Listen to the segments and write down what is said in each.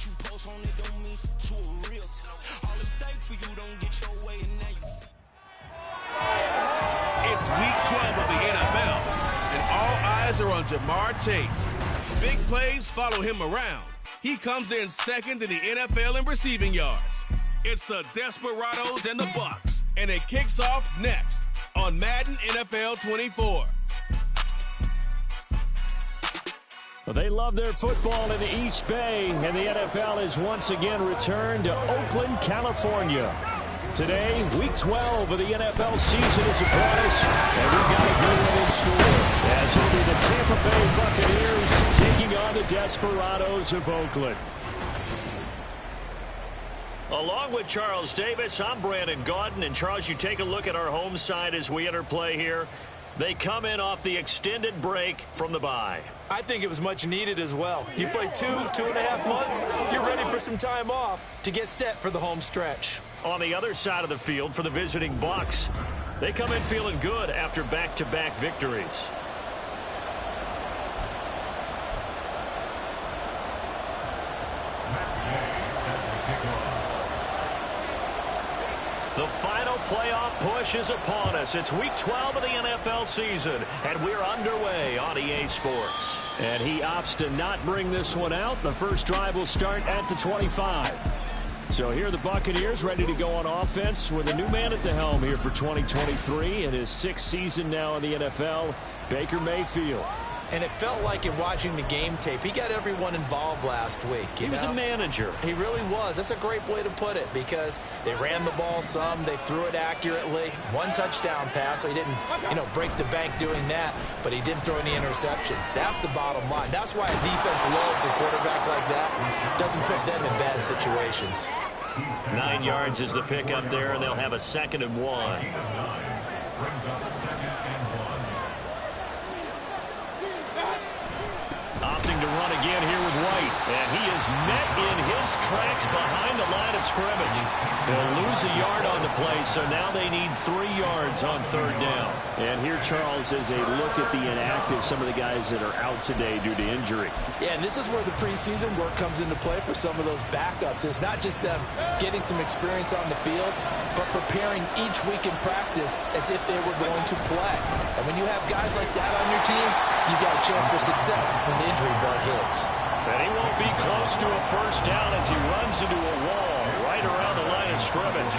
you post on it don't mean to a real. All it takes for you don't get your way and now you. It's week 12 of the NFL, and all eyes are on Jamar Chase. Big plays follow him around. He comes in second in the NFL in receiving yards. It's the Desperados and the Bucs, and it kicks off next on Madden NFL 24. Well, they love their football in the East Bay, and the NFL has once again returned to Oakland, California. Today, week 12 of the NFL season is upon us, and we've got a good one in store. As it'll be the Tampa Bay Buccaneers taking on the Desperados of Oakland. Along with Charles Davis, I'm Brandon Gaudin. And Charles, you take a look at our home side as we enter play here. They come in off the extended break from the bye. I think it was much needed as well. You play 2.5 months, you're ready for some time off to get set for the home stretch. On the other side of the field for the visiting Bucs, they come in feeling good after back-to-back victories. The final playoff push is upon us. It's week 12 of the NFL season, and we're underway on EA Sports. And he opts to not bring this one out. The first drive will start at the 25. So here are the Buccaneers ready to go on offense with a new man at the helm here for 2023 in his 6th season now in the NFL, Baker Mayfield. And it felt like in watching the game tape, he got everyone involved last week. He was a manager. He really was. That's a great way to put it because they ran the ball some, they threw it accurately. 1 touchdown pass, so he didn't, break the bank doing that, but he didn't throw any interceptions. That's the bottom line. That's why a defense loves a quarterback like that. Doesn't put them in bad situations. 9 yards is the pickup there, and they'll have a 2nd and 1. Opting to run again here with White. And he is met in his tracks behind the line of scrimmage. They'll lose a yard on the play, so now they need 3 yards on 3rd down. And here, Charles, is a look at the inactive, some of the guys that are out today due to injury. Yeah, and this is where the preseason work comes into play for some of those backups. It's not just them getting some experience on the field, but preparing each week in practice as if they were going to play. And when you have guys like that on your team, you've got a chance for success when the injury bug hits. And he won't be close to a 1st down as he runs into a wall right around the line of scrimmage.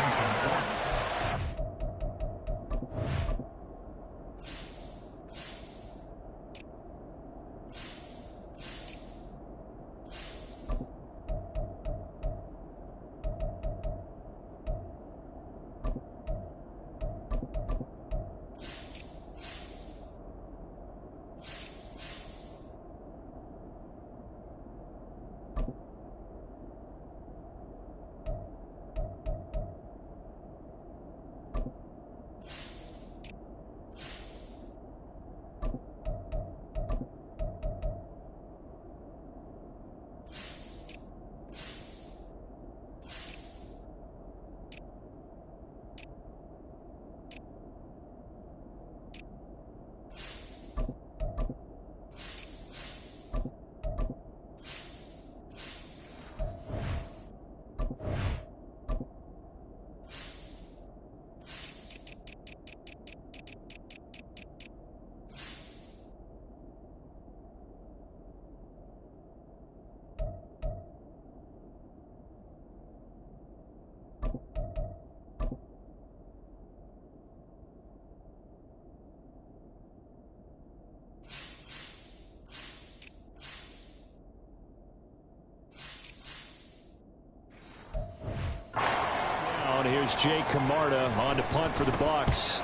Here's Jake Camarda on to punt for the Bucs.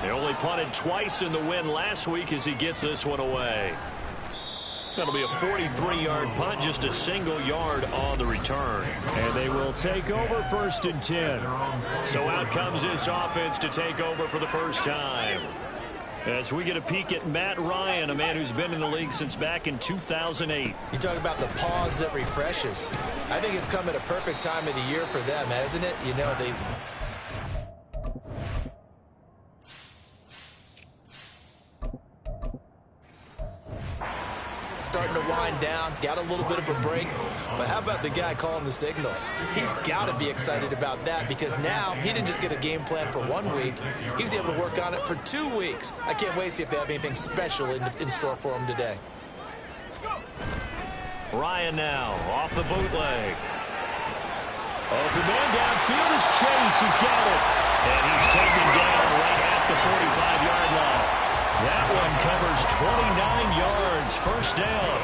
They only punted twice in the win last week as he gets this one away. That'll be a 43-yard punt, just a single yard on the return. And they will take over 1st and 10. So out comes this offense to take over for the first time. As we get a peek at Matt Ryan, a man who's been in the league since back in 2008. You talk about the pause that refreshes. I think it's come at a perfect time of the year for them, hasn't it? They starting to wind down, got a little bit of a break. But how about the guy calling the signals? He's got to be excited about that because now he didn't just get a game plan for 1 week. He was able to work on it for 2 weeks. I can't wait to see if they have anything special in store for him today. Ryan now off the bootleg. Open man downfield is Chase. He's got it. And he's taken down right at the 45-yard line. That one covers 29 yards. First down.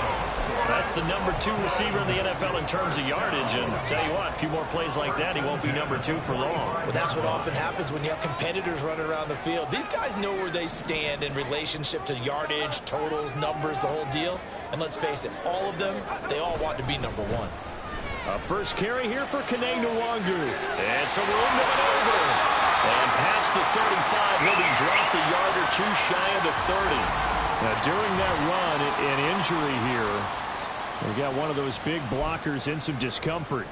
That's the number 2 receiver in the NFL in terms of yardage. And tell you what, a few more plays like that, he won't be number 2 for long. Well, that's what often happens when you have competitors running around the field. These guys know where they stand in relationship to yardage, totals, numbers, the whole deal. And let's face it, all of them, they all want to be number 1. A first carry here for Kene Nwangu. And some room to maneuver. And past the 35, he'll be dropped a yard or 2 shy of the 30. Now, during that run, an injury here. We got one of those big blockers in some discomfort.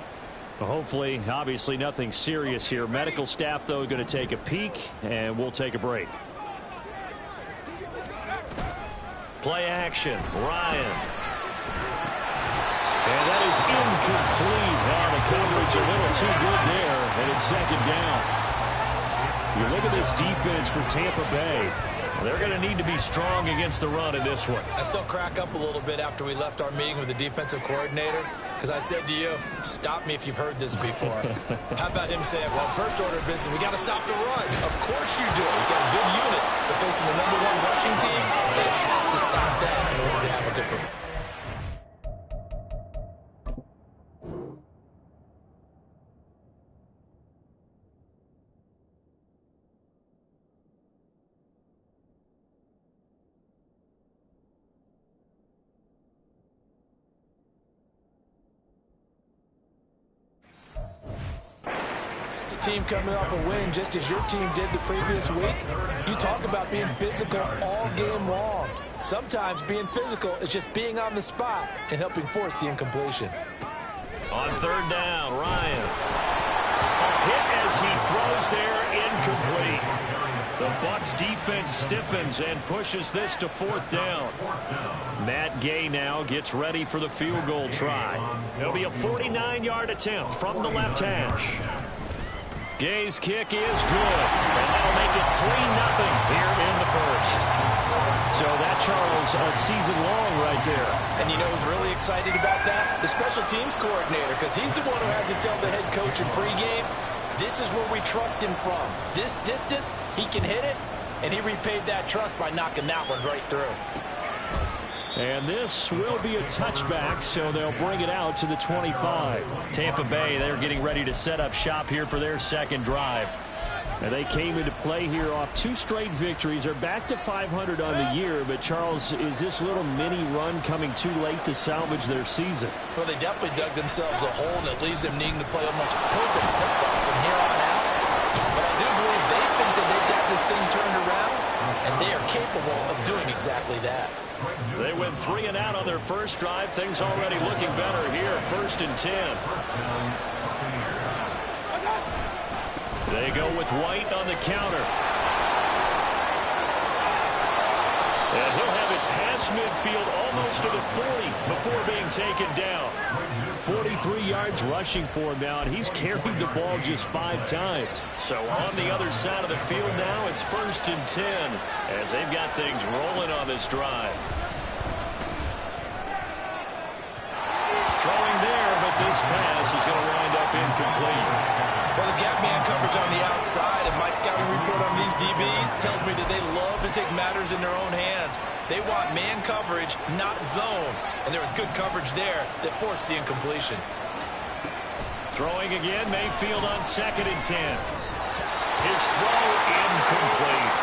Hopefully, obviously, nothing serious here. Medical staff, though, going to take a peek, and we'll take a break. Play action, Ryan. And that is incomplete. Now the coverage a little too good there, and it's second down. You look at this defense for Tampa Bay. They're going to need to be strong against the run in this one. I still crack up a little bit after we left our meeting with the defensive coordinator because I said to you, stop me if you've heard this before. How about him saying, well, first order of business, we got to stop the run. Of course you do. He's got a good unit, but facing the number 1 rushing team, they have to stop that in order to have a good performance. Team coming off a win just as your team did the previous week. You talk about being physical all game long. Sometimes being physical is just being on the spot and helping force the incompletion. On third down, Ryan. A hit as he throws there, incomplete. The Bucs defense stiffens and pushes this to 4th down. Matt Gay now gets ready for the field goal try. It'll be a 49-yard attempt from the left hash. Gay's kick is good, and that'll make it 3-0 here in the first. So that, Charles, a season long right there. And you know who's really excited about that? The special teams coordinator, because he's the one who has to tell the head coach in pregame, this is where we trust him from. This distance, he can hit it, and he repaid that trust by knocking that one right through. And this will be a touchback, so they'll bring it out to the 25. Tampa Bay, they're getting ready to set up shop here for their second drive. And they came into play here off 2 straight victories. They're back to 500 on the year. But, Charles, is this little mini run coming too late to salvage their season? Well, they definitely dug themselves a hole that leaves them needing to play almost perfect football from here on out. But I do believe they think that they've got this thing turned around, and they are capable of doing exactly that. They went 3 and out on their first drive. Things already looking better here. 1st and 10. They go with White on the counter. And he'll have it past midfield almost to the 40 before being taken down. 43 yards rushing for him now, and he's carried the ball just 5 times. So on the other side of the field now, it's 1st and 10 as they've got things rolling on this drive. Throwing there, but this pass is going to wind up incomplete. Well, they've got man coverage on the outside, and my scouting report on these DBs tells me that they love to take matters in their own hands. They want man coverage, not zone. And there was good coverage there that forced the incompletion. Throwing again, Mayfield on 2nd and 10. His throw incomplete.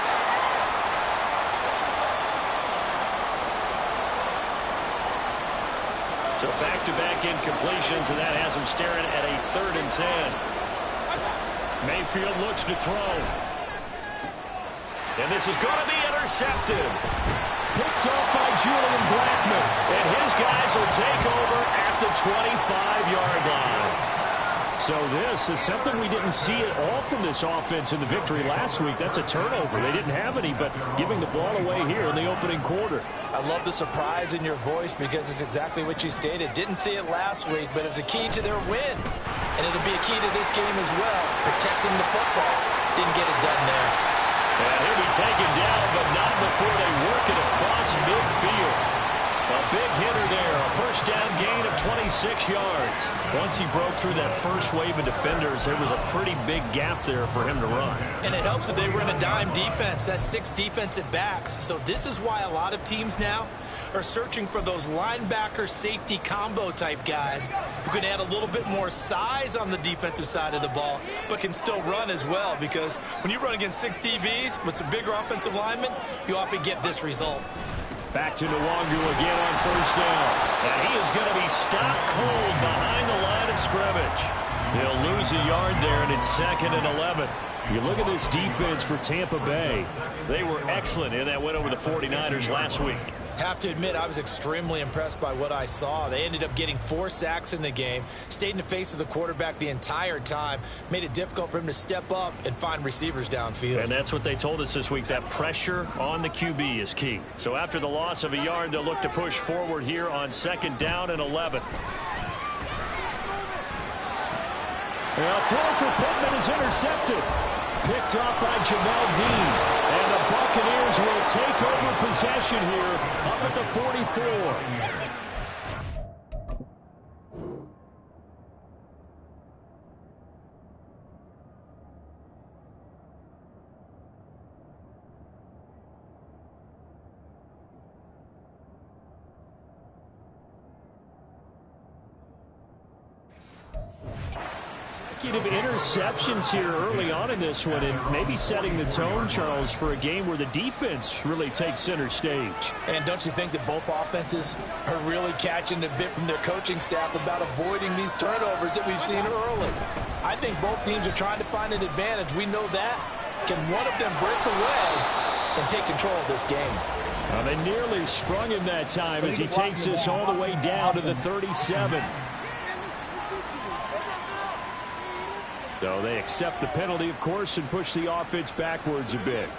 So back-to-back incompletions, and that has him staring at a 3rd and 10. Mayfield looks to throw. And this is going to be intercepted. Picked up by Julian Blackman. And his guys will take over at the 25-yard line. So this is something we didn't see at all from this offense in the victory last week. That's a turnover. They didn't have any, but giving the ball away here in the opening quarter. I love the surprise in your voice because it's exactly what you stated. Didn't see it last week, but it was a key to their win. And it'll be a key to this game as well, protecting the football. Didn't get it done there. And he'll be taken down, but not before they work it across midfield. A big hitter there, a first down gain of 26 yards. Once he broke through that first wave of defenders, there was a pretty big gap there for him to run. And it helps that they were in a dime defense. That's 6 defensive backs. So this is why a lot of teams now are searching for those linebacker safety combo type guys who can add a little bit more size on the defensive side of the ball, but can still run as well, because when you run against 6 DBs with some bigger offensive linemen, you often get this result. Back to Nwangu again on first down. And he is going to be stopped cold behind the line of scrimmage. He'll lose a yard there, and it's 2nd and 11. You look at this defense for Tampa Bay. They were excellent in that win over the 49ers last week. Have to admit, I was extremely impressed by what I saw. They ended up getting 4 sacks in the game, stayed in the face of the quarterback the entire time, made it difficult for him to step up and find receivers downfield. And that's what they told us this week, that pressure on the QB is key. So after the loss of a yard, they'll look to push forward here on 2nd down and 11. A throw for Pittman is intercepted. Picked off by Jamel Dean. And the Buccaneers will take over possession here up at the 44. Interceptions here early on in this one, and maybe setting the tone, Charles, for a game where the defense really takes center stage. And don't you think that both offenses are really catching a bit from their coaching staff about avoiding these turnovers that we've seen early? I think both teams are trying to find an advantage. We know that. Can one of them break away and take control of this game? Well, they nearly sprung him that time as he takes this all the way down to the 37. So they accept the penalty, of course, and push the offense backwards a bit.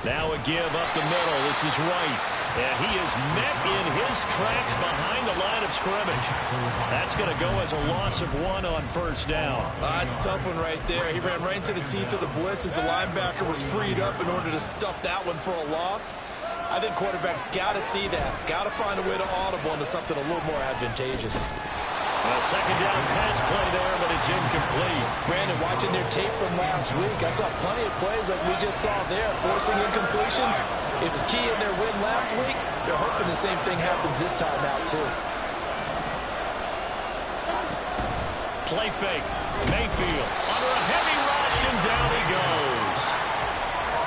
Now a give up the middle. This is Wright. And he is met in his tracks behind the line of scrimmage. That's going to go as a loss of 1 on first down. That's a tough one right there. He ran right into the teeth of the blitz as the linebacker was freed up in order to stuff that one for a loss. I think quarterbacks got to see that. Got to find a way to audible into something a little more advantageous. A 2nd down pass play there, but it's incomplete. Brandon, watching their tape from last week, I saw plenty of plays like we just saw there, forcing incompletions. It was key in their win last week. They're hoping the same thing happens this time out, too. Play fake. Mayfield under a heavy rush, and down he goes.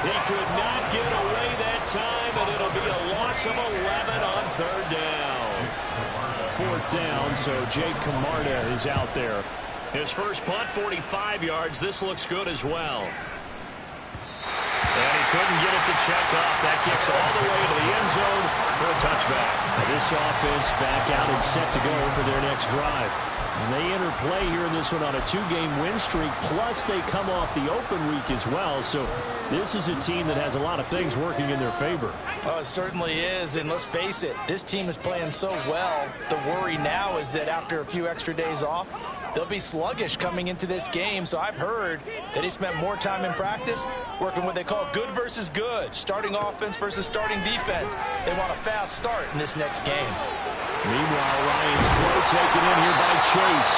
He could not get away that time, and it'll be a loss of 11 on 3rd down. 4th down, so Jake Camarda is out there. His first punt, 45 yards. This looks good as well. And he couldn't get it to check up. That kicks all the way to the end zone for a touchback. Now this offense back out and set to go for their next drive. And they enter play here in this one on a 2-game win streak, plus they come off the open week as well. So this is a team that has a lot of things working in their favor. Oh, it certainly is, and let's face it, this team is playing so well. The worry now is that after a few extra days off, they'll be sluggish coming into this game. So I've heard that he spent more time in practice working what they call good versus good, starting offense versus starting defense. They want a fast start in this next game. Meanwhile, Ryan's throw taken in here by Chase.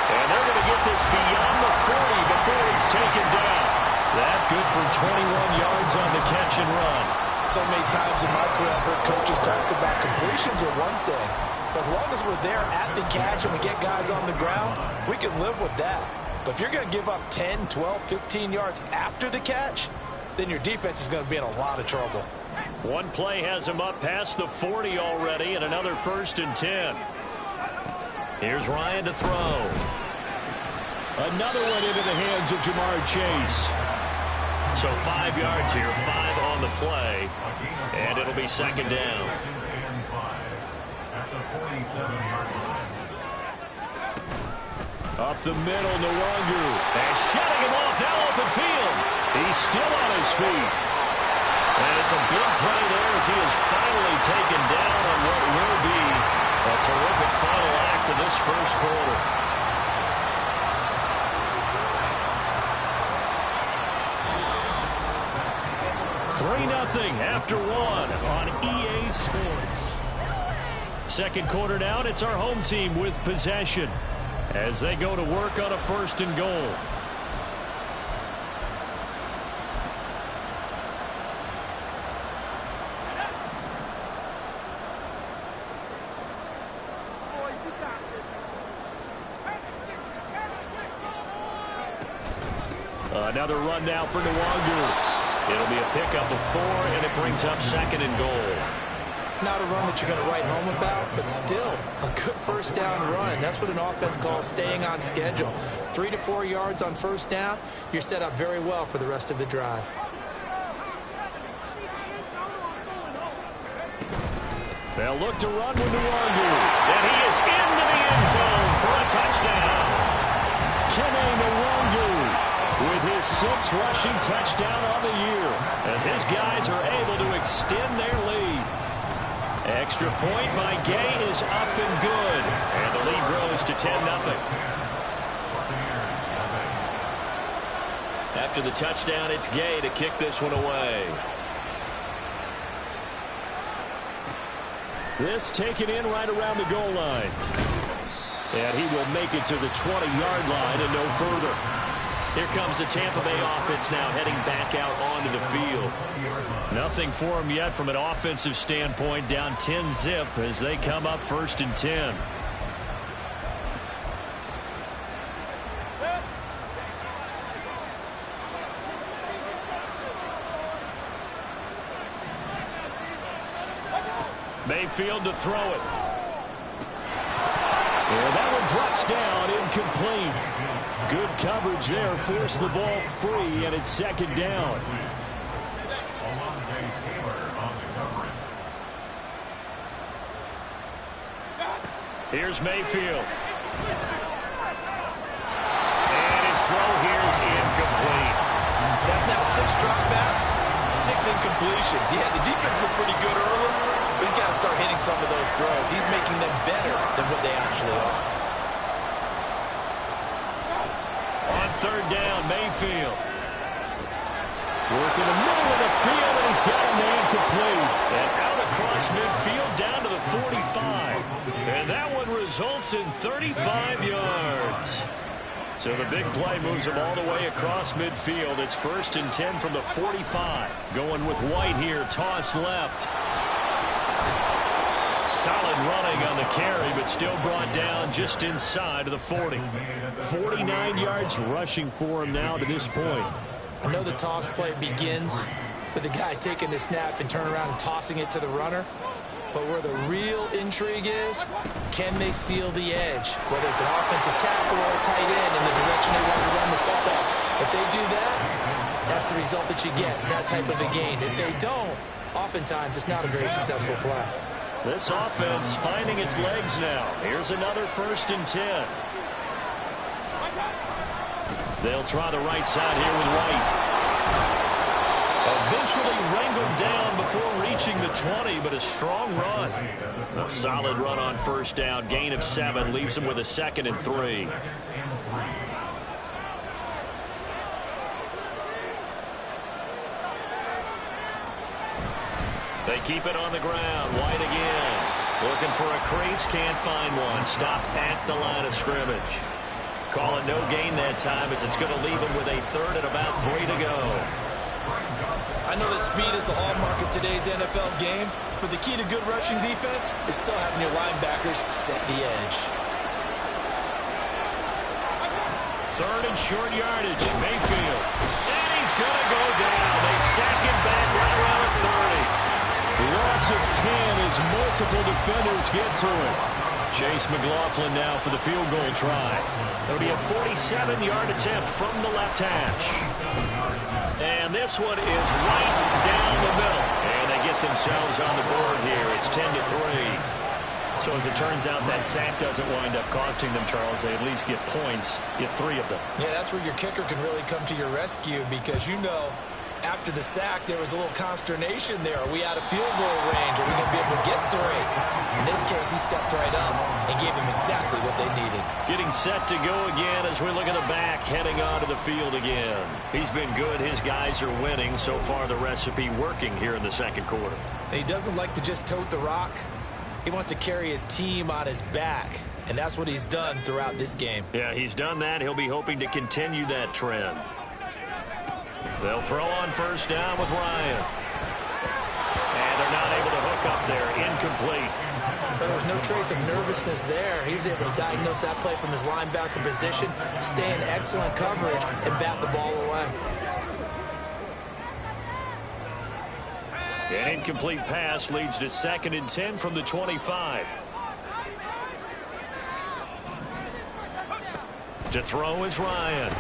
And they're going to get this beyond the 40 before it's taken down. That good for 21 yards on the catch and run. So many times in my career, I've heard coaches talk about completions are one thing. But as long as we're there at the catch and we get guys on the ground, we can live with that. But if you're going to give up 10, 12, 15 yards after the catch, then your defense is going to be in a lot of trouble. One play has him up past the 40 already, and another 1st and 10. Here's Ryan to throw. Another one into the hands of Jamar Chase. So 5 yards here, 5 on the play, and it'll be 2nd down. Up the middle, Nwangu. And shutting him off, now open field. He's still on his feet. And it's a big play there as he is finally taken down on what will be a terrific final act of this first quarter. After one on EA Sports. Second quarter down, it's our home team with possession as they go to work on a 1st and goal. Another run now for Nwangu. It'll be a pickup of 4, and it brings up 2nd and goal. Not a run that you're going to write home about, but still a good first down run. That's what an offense calls staying on schedule. 3 to 4 yards on first down. You're set up very well for the rest of the drive. They'll look to run with Nwangu. And he is into the end zone for a touchdown. Kene Nwangu with his 6th rushing touchdown on the year as his guys are able to extend their lead. Extra point by Gay is up and good. And the lead grows to 10-0. After the touchdown, it's Gay to kick this one away. This taken in right around the goal line. And he will make it to the 20-yard line and no further. Here comes the Tampa Bay offense now heading back out onto the field. Nothing for them yet from an offensive standpoint, down 10-zip as they come up 1st and 10. Mayfield to throw it. And that one drops down, incomplete. Good coverage there, forced the ball free, and it's 2nd down. Here's Mayfield. And his throw here is incomplete. That's now 6 dropbacks, 6 incompletions. Yeah, the defense was pretty good early, but he's got to start hitting some of those throws. He's making them better than what they actually are. On 3rd down, Mayfield. Work in the middle of the field, and he's got a man complete. And out across midfield down to the 45. And that one results in 35 yards. So the big play moves him all the way across midfield. It's 1st and 10 from the 45. Going with White here, toss left. Solid running on the carry, but still brought down just inside of the 40. 49 yards rushing for him now to this point. I know the toss play begins with the guy taking the snap and turning around and tossing it to the runner. But where the real intrigue is, can they seal the edge? Whether it's an offensive tackle or a tight end in the direction they want to run the football. If they do that, that's the result that you get, that type of a game. If they don't, oftentimes it's not a very successful play. This offense finding its legs now. Here's another 1st and 10. They'll try the right side here with White. Eventually wrangled down before reaching the 20, but a strong run. A solid run on 1st down. Gain of 7 leaves him with a 2nd and 3. They keep it on the ground. White again. Looking for a crease. Can't find one. Stopped at the line of scrimmage. Call it no gain that time as it's going to leave him with a 3rd and about 3 to go. I know that speed is the hallmark of today's NFL game, but the key to good rushing defense is still having your linebackers set the edge. 3rd and short yardage. Mayfield. And he's going to go down. They sack him back right around the 30. Loss of 10 as multiple defenders get to it. Chase McLaughlin now for the field goal try. It'll be a 47-yard attempt from the left hash. And this one is right down the middle. And they get themselves on the board here. It's 10-3. So as it turns out, that sack doesn't wind up costing them, Charles. They at least get points, get 3 of them. Yeah, that's where your kicker can really come to your rescue because, after the sack, there was a little consternation there. Are we out of field goal range? Are we going to be able to get 3? In this case, he stepped right up and gave them exactly what they needed. Getting set to go again as we look at the back, heading onto the field again. He's been good. His guys are winning. So far, the recipe working here in the second quarter. And he doesn't like to just tote the rock. He wants to carry his team on his back, and that's what he's done throughout this game. Yeah, he's done that. He'll be hoping to continue that trend. They'll throw on first down with Ryan. And they're not able to hook up there. Incomplete. But there was no trace of nervousness there. He was able to diagnose that play from his linebacker position, stay in excellent coverage, and bat the ball away. An incomplete pass leads to 2nd and 10 from the 25. To throw is Ryan.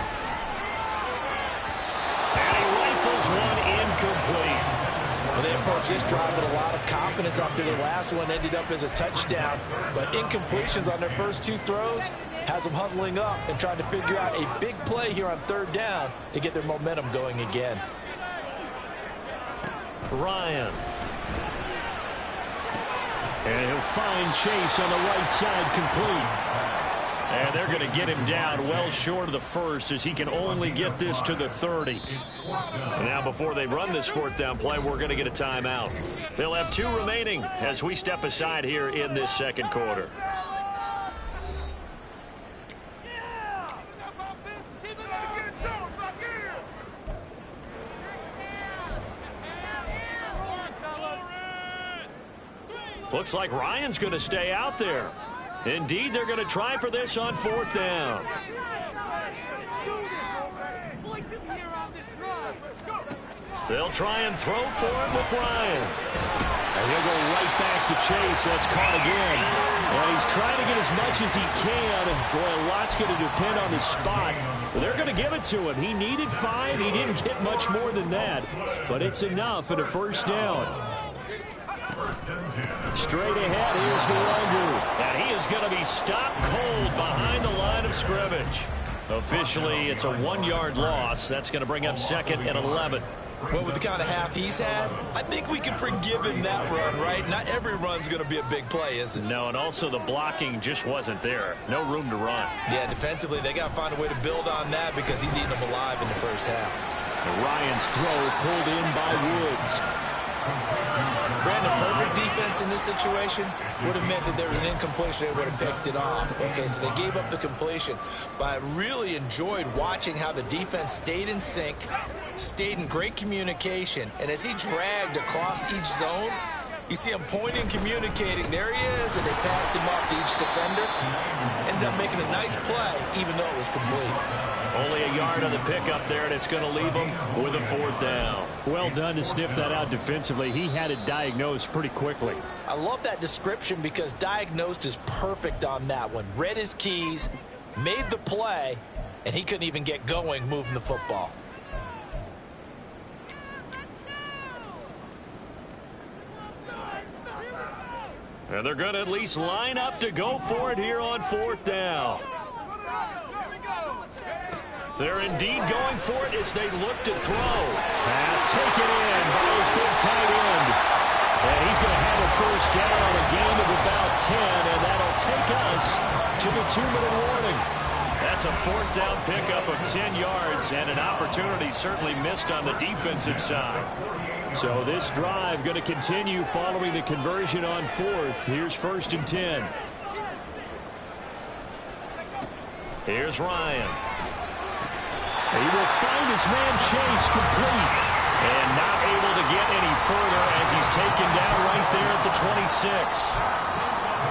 And he rifles one incomplete. Well, they approached this drive with a lot of confidence after the last one ended up as a touchdown. But incompletions on their first 2 throws has them huddling up and trying to figure out a big play here on 3rd down to get their momentum going again. Ryan. And he'll find Chase on the right side complete. And they're going to get him down well short of the first as he can only get this to the 30. And now before they run this 4th down play, we're going to get a timeout. They'll have 2 remaining as we step aside here in this second quarter. Looks like Ryan's going to stay out there. Indeed, they're going to try for this on 4th down. They'll try and throw for it with Ryan. And he'll go right back to Chase. That's caught again. And he's trying to get as much as he can. And boy, a lot's going to depend on the spot. But they're going to give it to him. He needed 5. He didn't get much more than that. But it's enough at a 1st down. Straight ahead, here's the Longu. And he is going to be stopped cold behind the line of scrimmage. Officially, it's a 1-yard loss. That's going to bring up 2nd and 11. Well, with the kind of half he's had, I think we can forgive him that run, right? Not every run's going to be a big play, is it? No, and also the blocking just wasn't there. No room to run. Yeah, defensively, they got to find a way to build on that because he's eating them alive in the first half. Ryan's throw pulled in by Woods. Brandon, perfect defense in this situation would have meant that there was an incompletion. They would have picked it off. Okay, so they gave up the completion. But I really enjoyed watching how the defense stayed in sync, stayed in great communication, and as he dragged across each zone, you see him pointing, communicating. There he is, and they passed him off to each defender. Ended up making a nice play, even though it was complete. Only a yard on the pickup there, and it's going to leave him with a 4th down. Well done to sniff that out defensively. He had it diagnosed pretty quickly. I love that description because diagnosed is perfect on that one. Read his keys, made the play, and he couldn't even get going moving the football. And they're going to at least line up to go for it here on 4th down. They're indeed going for it as they look to throw. Pass taken in by his big tight end. And he's going to have a 1st down, a gain of about 10, and that'll take us to the 2-minute warning. That's a 4th down pickup of 10 yards and an opportunity certainly missed on the defensive side. So this drive going to continue following the conversion on 4th. Here's 1st and 10. Here's Ryan. He will find his man Chase complete. And not able to get any further as he's taken down right there at the 26.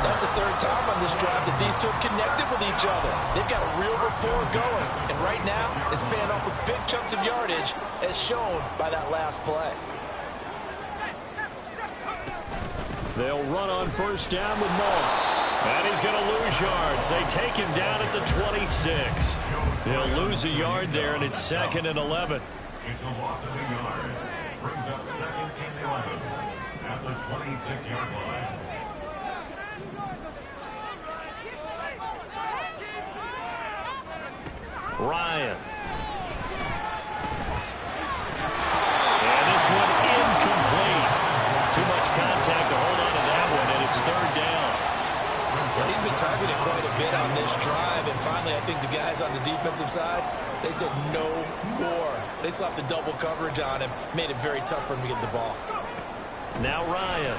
That's the 3rd time on this drive that these two have connected with each other. They've got a real rapport going. And right now, it's paying off with big chunks of yardage as shown by that last play. They'll run on 1st down with Moss. And he's going to lose yards. They take him down at the 26. They'll lose a yard there, and it's 2nd and 11. It's a loss of a yard. Brings up 2nd and 11 at the 26-yard line. Ryan. And this one incomplete. Too much contact to hold on to that one, and it's third down. Well, he's been targeted quite a bit on this drive, and finally I think the guys on the defensive side, they said no more. They slapped the double coverage on him, made it very tough for him to get the ball. Now Ryan.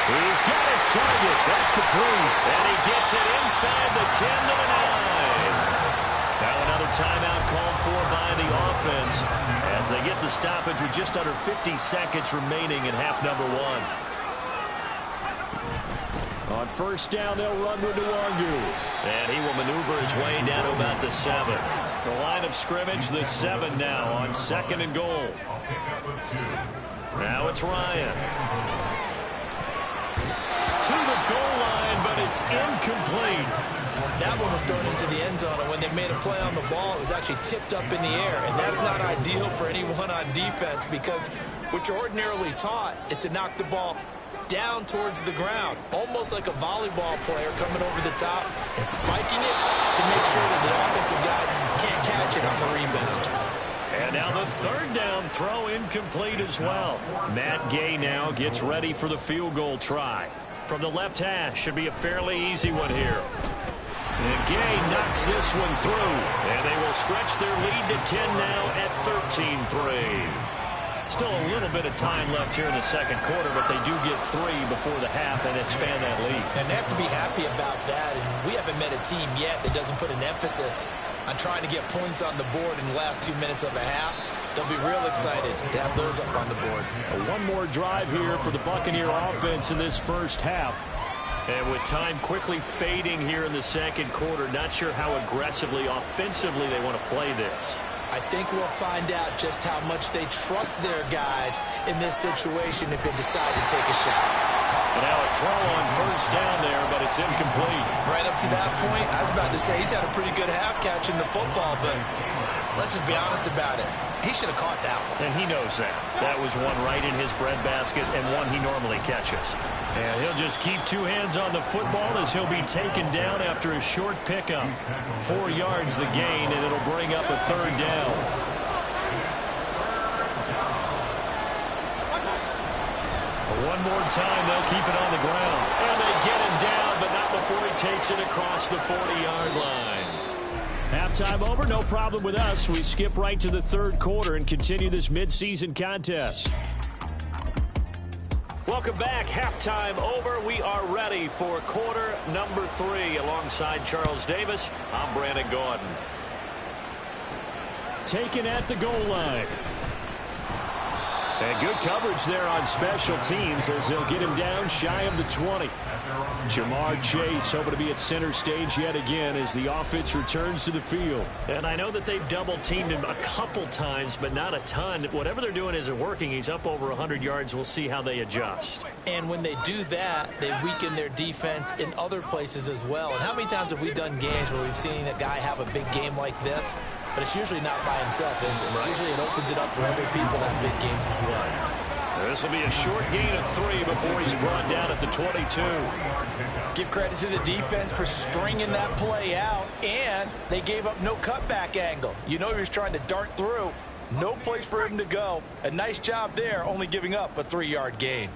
He's got his target. That's complete. And he gets it inside the 10 to the 9. Now another timeout called for by the offense as they get the stoppage with just under 50 seconds remaining in half number 1. On first down, they'll run with Nwangu. And he will maneuver his way down to about the 7. The line of scrimmage, the 7 now on 2nd and goal. Now it's Ryan. To the goal line, but it's incomplete. That one was thrown into the end zone, and when they made a play on the ball, it was actually tipped up in the air. And that's not ideal for anyone on defense because what you're ordinarily taught is to knock the ball down towards the ground, almost like a volleyball player coming over the top and spiking it to make sure that the offensive guys can't catch it on the rebound. And now the third down throw incomplete as well. Matt Gay now gets ready for the field goal try. From the left hash, should be a fairly easy one here. And Gay knocks this one through, and they will stretch their lead to 10 now at 13-3. Still a little bit of time left here in the second quarter, but they do get 3 before the half and expand that lead. And they have to be happy about that. And we haven't met a team yet that doesn't put an emphasis on trying to get points on the board in the last 2 minutes of a half. They'll be real excited to have those up on the board. One more drive here for the Buccaneer offense in this first half. And with time quickly fading here in the second quarter, not sure how aggressively, offensively they want to play this. I think we'll find out just how much they trust their guys in this situation if they decide to take a shot. And now a throw on first down there, but it's incomplete. Right up to that point, I was about to say he's had a pretty good half catching the football, but let's just be honest about it. He should have caught that one. And he knows that. That was one right in his breadbasket and one he normally catches. And he'll just keep 2 hands on the football as he'll be taken down after a short pickup. 4 yards the gain, and it'll bring up a third down. One more time, they'll keep it on the ground. And they get him down, but not before he takes it across the 40-yard line. Halftime over, no problem with us. We skip right to the third quarter and continue this midseason contest. Welcome back. Halftime over. We are ready for quarter number 3. Alongside Charles Davis, I'm Brandon Gordon. Taken at the goal line. And good coverage there on special teams as they'll get him down shy of the 20. Jamar Chase hoping to be at center stage yet again as the offense returns to the field. And I know that they've double-teamed him a couple times, but not a ton. Whatever they're doing isn't working. He's up over 100 yards. We'll see how they adjust. And when they do that, they weaken their defense in other places as well. And how many times have we done games where we've seen a guy have a big game like this? But it's usually not by himself, is it? Right. Usually it opens it up for other people to have big games as well. This will be a short gain of 3 before he's brought down at the 22. Give credit to the defense for stringing that play out, and they gave up no cutback angle. You know he was trying to dart through. No place for him to go. A nice job there, only giving up a 3-yard gain.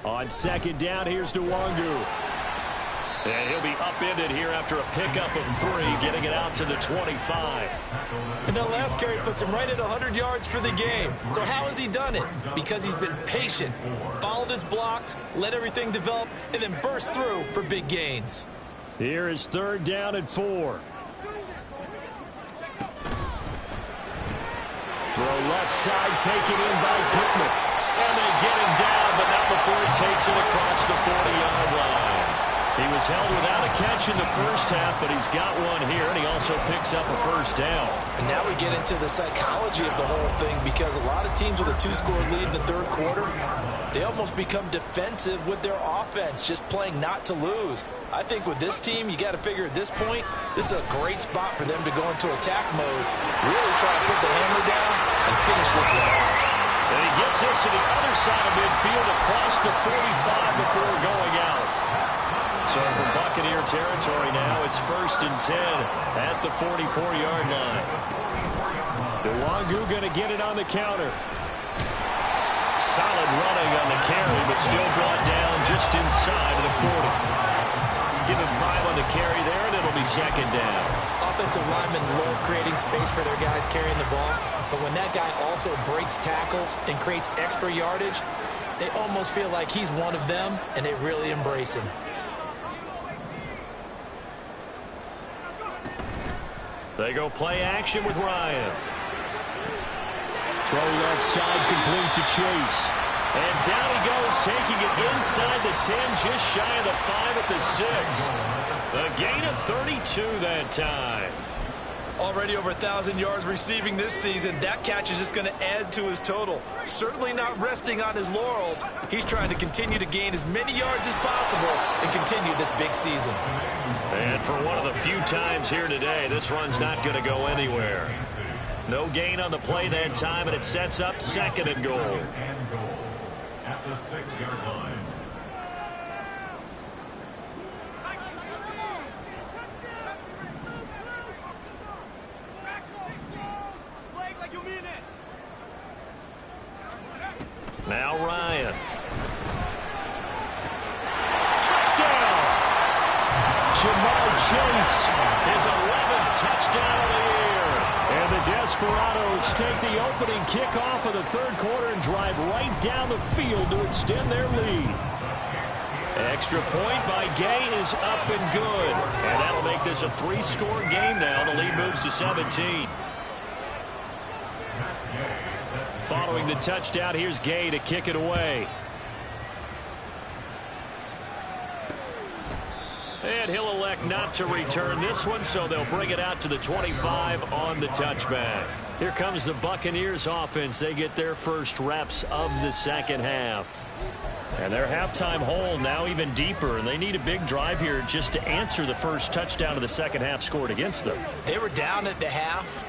On second down, here's Nwangu. And he'll be upended here after a pickup of 3, getting it out to the 25. And that last carry puts him right at 100 yards for the game. So how has he done it? Because he's been patient, followed his blocks, let everything develop, and then burst through for big gains. Here is third down and 4. Throw left side, taken in by Pittman. And they get him down, but not before he takes it across the 40-yard line. He was held without a catch in the first half, but he's got one here, and he also picks up a first down. And now we get into the psychology of the whole thing, because a lot of teams with a 2-score lead in the third quarter, they almost become defensive with their offense, just playing not to lose. I think with this team, you got to figure at this point, this is a great spot for them to go into attack mode, really try to put the hammer down and finish this one off. And he gets this to the other side of midfield across the 45 before going out. So from Buccaneer territory now, it's 1st and 10 at the 44-yard line. Nwangu going to get it on the counter. Solid running on the carry, but still brought down just inside of the 40. Give him 5 on the carry there, and it'll be 2nd down. Offensive linemen love creating space for their guys carrying the ball, but when that guy also breaks tackles and creates extra yardage, they almost feel like he's one of them, and they really embrace him. They go play action with Ryan. Throw left side complete to Chase. And down he goes, taking it inside the 10, just shy of the 5 at the 6. A gain of 32 that time. Already over 1,000 yards receiving this season. That catch is just going to add to his total. Certainly not resting on his laurels. He's trying to continue to gain as many yards as possible and continue this big season. And for one of the few times here today, this run's not going to go anywhere. No gain on the play that time, and it sets up 2nd and goal. At the 6-yard line. Now Ryan. Touchdown! Jamar Chase. His 11th touchdown of the year. And the Desperados take the opening kickoff of the 3rd quarter and drive right down the field to extend their lead. Extra point by Gay is up and good. And that'll make this a 3-score game now. The lead moves to 17. Following the touchdown, here's Gay to kick it away. And he'll elect not to return this one, so they'll bring it out to the 25 on the touchback. Here comes the Buccaneers offense. They get their first reps of the 2nd half. And their halftime hole now even deeper, and they need a big drive here just to answer the first touchdown of the 2nd half scored against them. They were down at the half.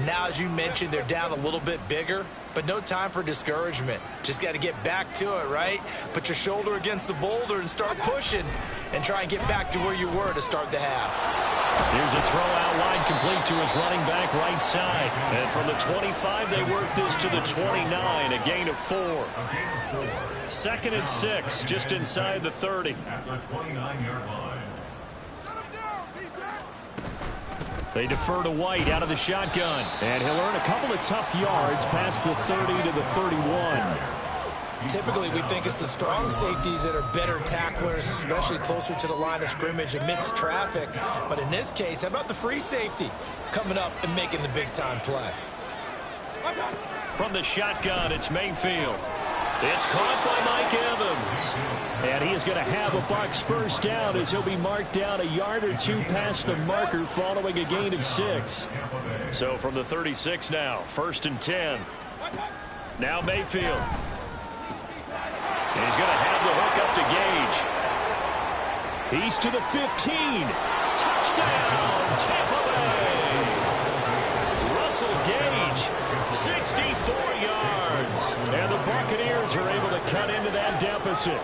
Now, as you mentioned, they're down a little bit bigger, but no time for discouragement. Just got to get back to it, right? Put your shoulder against the boulder and start pushing and try and get back to where you were to start the half. Here's a throw out wide complete to his running back right side. And from the 25, they work this to the 29, a gain of 4. 2nd and 6, just inside the 30. At the 29-yard line. They defer to White out of the shotgun. And he'll earn a couple of tough yards past the 30 to the 31. Typically, we think it's the strong safeties that are better tacklers, especially closer to the line of scrimmage amidst traffic. But in this case, how about the free safety coming up and making the big-time play? From the shotgun, it's Mayfield. It's caught by Mike Evans. And he is going to have a Bucs first down as he'll be marked down a yard or 2 past the marker following a gain of 6. So from the 36 now, 1st and 10. Now Mayfield. He's going to have the hook up to Gage. He's to the 15. Touchdown, Tampa Bay. Russell Gage, 64 yards. And the Buccaneers are able to cut into that deficit.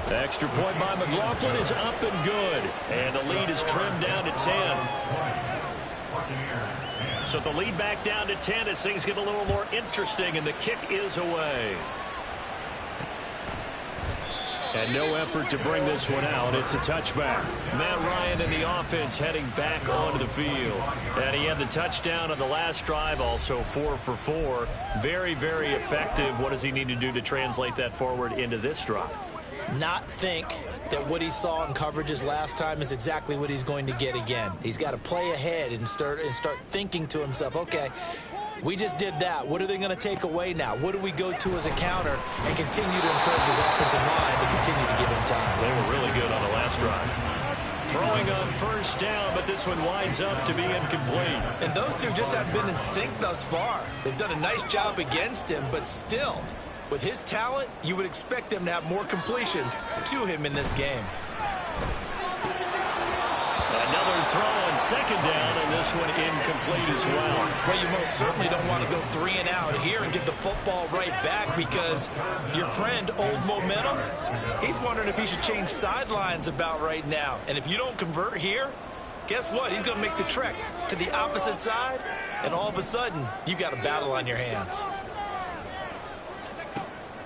Extra point by McLaughlin is up and good. And the lead is trimmed down to 10. So the lead back down to 10 as things get a little more interesting, and the kick is away. And no effort to bring this one out. It's a touchback. Matt Ryan and the offense heading back onto the field. And he had the touchdown on the last drive, also 4 for 4. Very, very effective. What does he need to do to translate that forward into this drive? Not think that what he saw in coverages last time is exactly what he's going to get again. He's got to play ahead and start thinking to himself, okay, we just did that. What are they going to take away now? What do we go to as a counter? And continue to encourage his offensive line to continue to give him time. They were really good on the last drive. Throwing on first down, but this one winds up to be incomplete. And those two just haven't been in sync thus far. They've done a nice job against him, but still, with his talent, you would expect them to have more completions to him in this game. Another throw, and second down, and this one incomplete as well. Well, you most certainly don't want to go 3 and out here and get the football right back, because your friend, Old Momentum, he's wondering if he should change sidelines about right now. And if you don't convert here, guess what? He's going to make the trek to the opposite side, and all of a sudden, you've got a battle on your hands.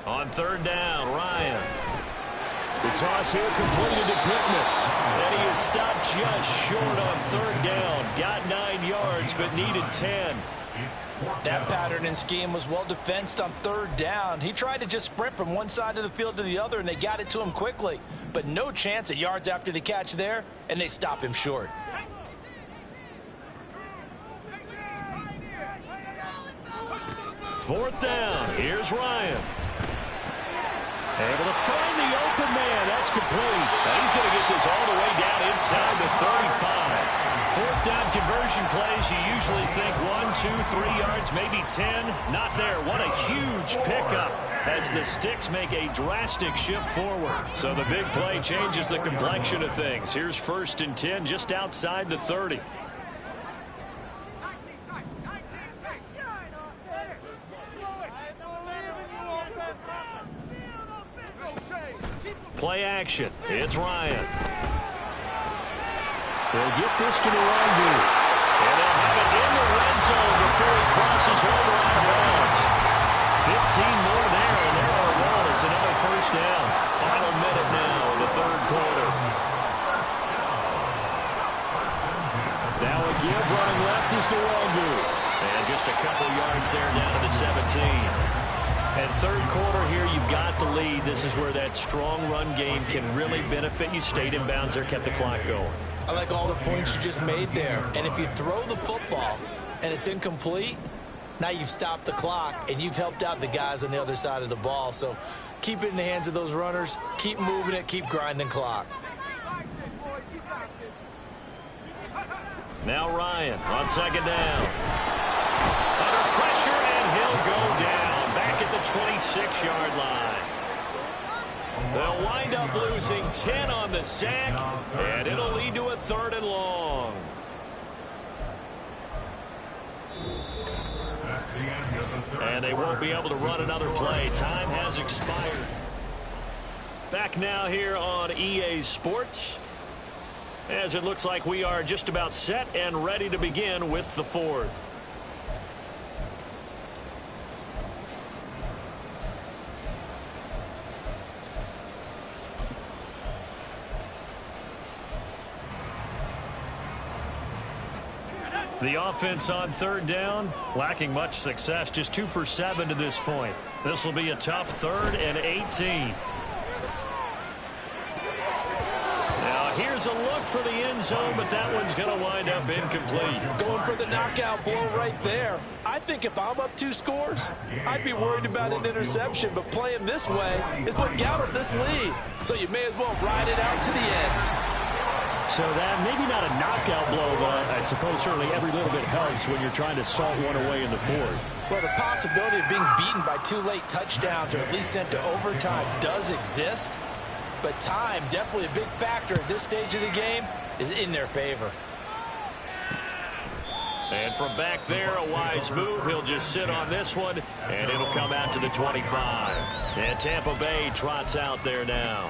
On third down, Ryan. The toss here completed to Pittman. And he is stopped just short on third down. Got 9 yards, but needed 10. That pattern and scheme was well defensed on third down. He tried to just sprint from one side of the field to the other, and they got it to him quickly. But no chance at yards after the catch there, and they stop him short. Fourth down. Here's Ryan. Able to find the open man. That's complete. And he's going to get this all the way down inside the 35. Fourth down conversion plays, you usually think 1, 2, 3 yards, maybe 10. Not there. What a huge pickup as the sticks make a drastic shift forward. So the big play changes the complexion of things. Here's 1st and 10 just outside the 30. Play action. It's Ryan. They'll get this to the wrong group. And they'll have it in the red zone before he crosses over out of bounds. 15 more there, and they're on a roll. It's another first down. Final minute now in the third quarter. Now a give running left is the wrong group. And just a couple yards there down to the 17. And third quarter here, you've got the lead. This is where that strong run game can really benefit you. Stayed in bounds there, kept the clock going. I like all the points you just made there. And if you throw the football and it's incomplete, now you've stopped the clock and you've helped out the guys on the other side of the ball. So keep it in the hands of those runners. Keep moving it. Keep grinding clock. Now Ryan on second down. Under pressure, and he'll go down. Back at the 26-yard line. They'll wind up losing 10 on the sack, and it'll lead to a 3rd and long. And they won't be able to run another play. Time has expired. Back now here on EA Sports, as it looks like we are just about set and ready to begin with the 4th. The offense on third down, lacking much success, just 2 for 7 to this point. This will be a tough 3rd and 18. Now here's a look for the end zone, but that one's going to wind up incomplete. Going for the knockout blow right there. I think if I'm up 2 scores, I'd be worried about an interception, but playing this way is what got him this lead. So you may as well ride it out to the end. So that maybe not a knockout blow, but I suppose certainly every little bit helps when you're trying to salt one away in the 4th. Well, the possibility of being beaten by 2 late touchdowns or at least sent to overtime does exist, but time, definitely a big factor at this stage of the game, is in their favor. And from back there, a wise move. He'll just sit on this one, and it'll come out to the 25. And Tampa Bay trots out there now.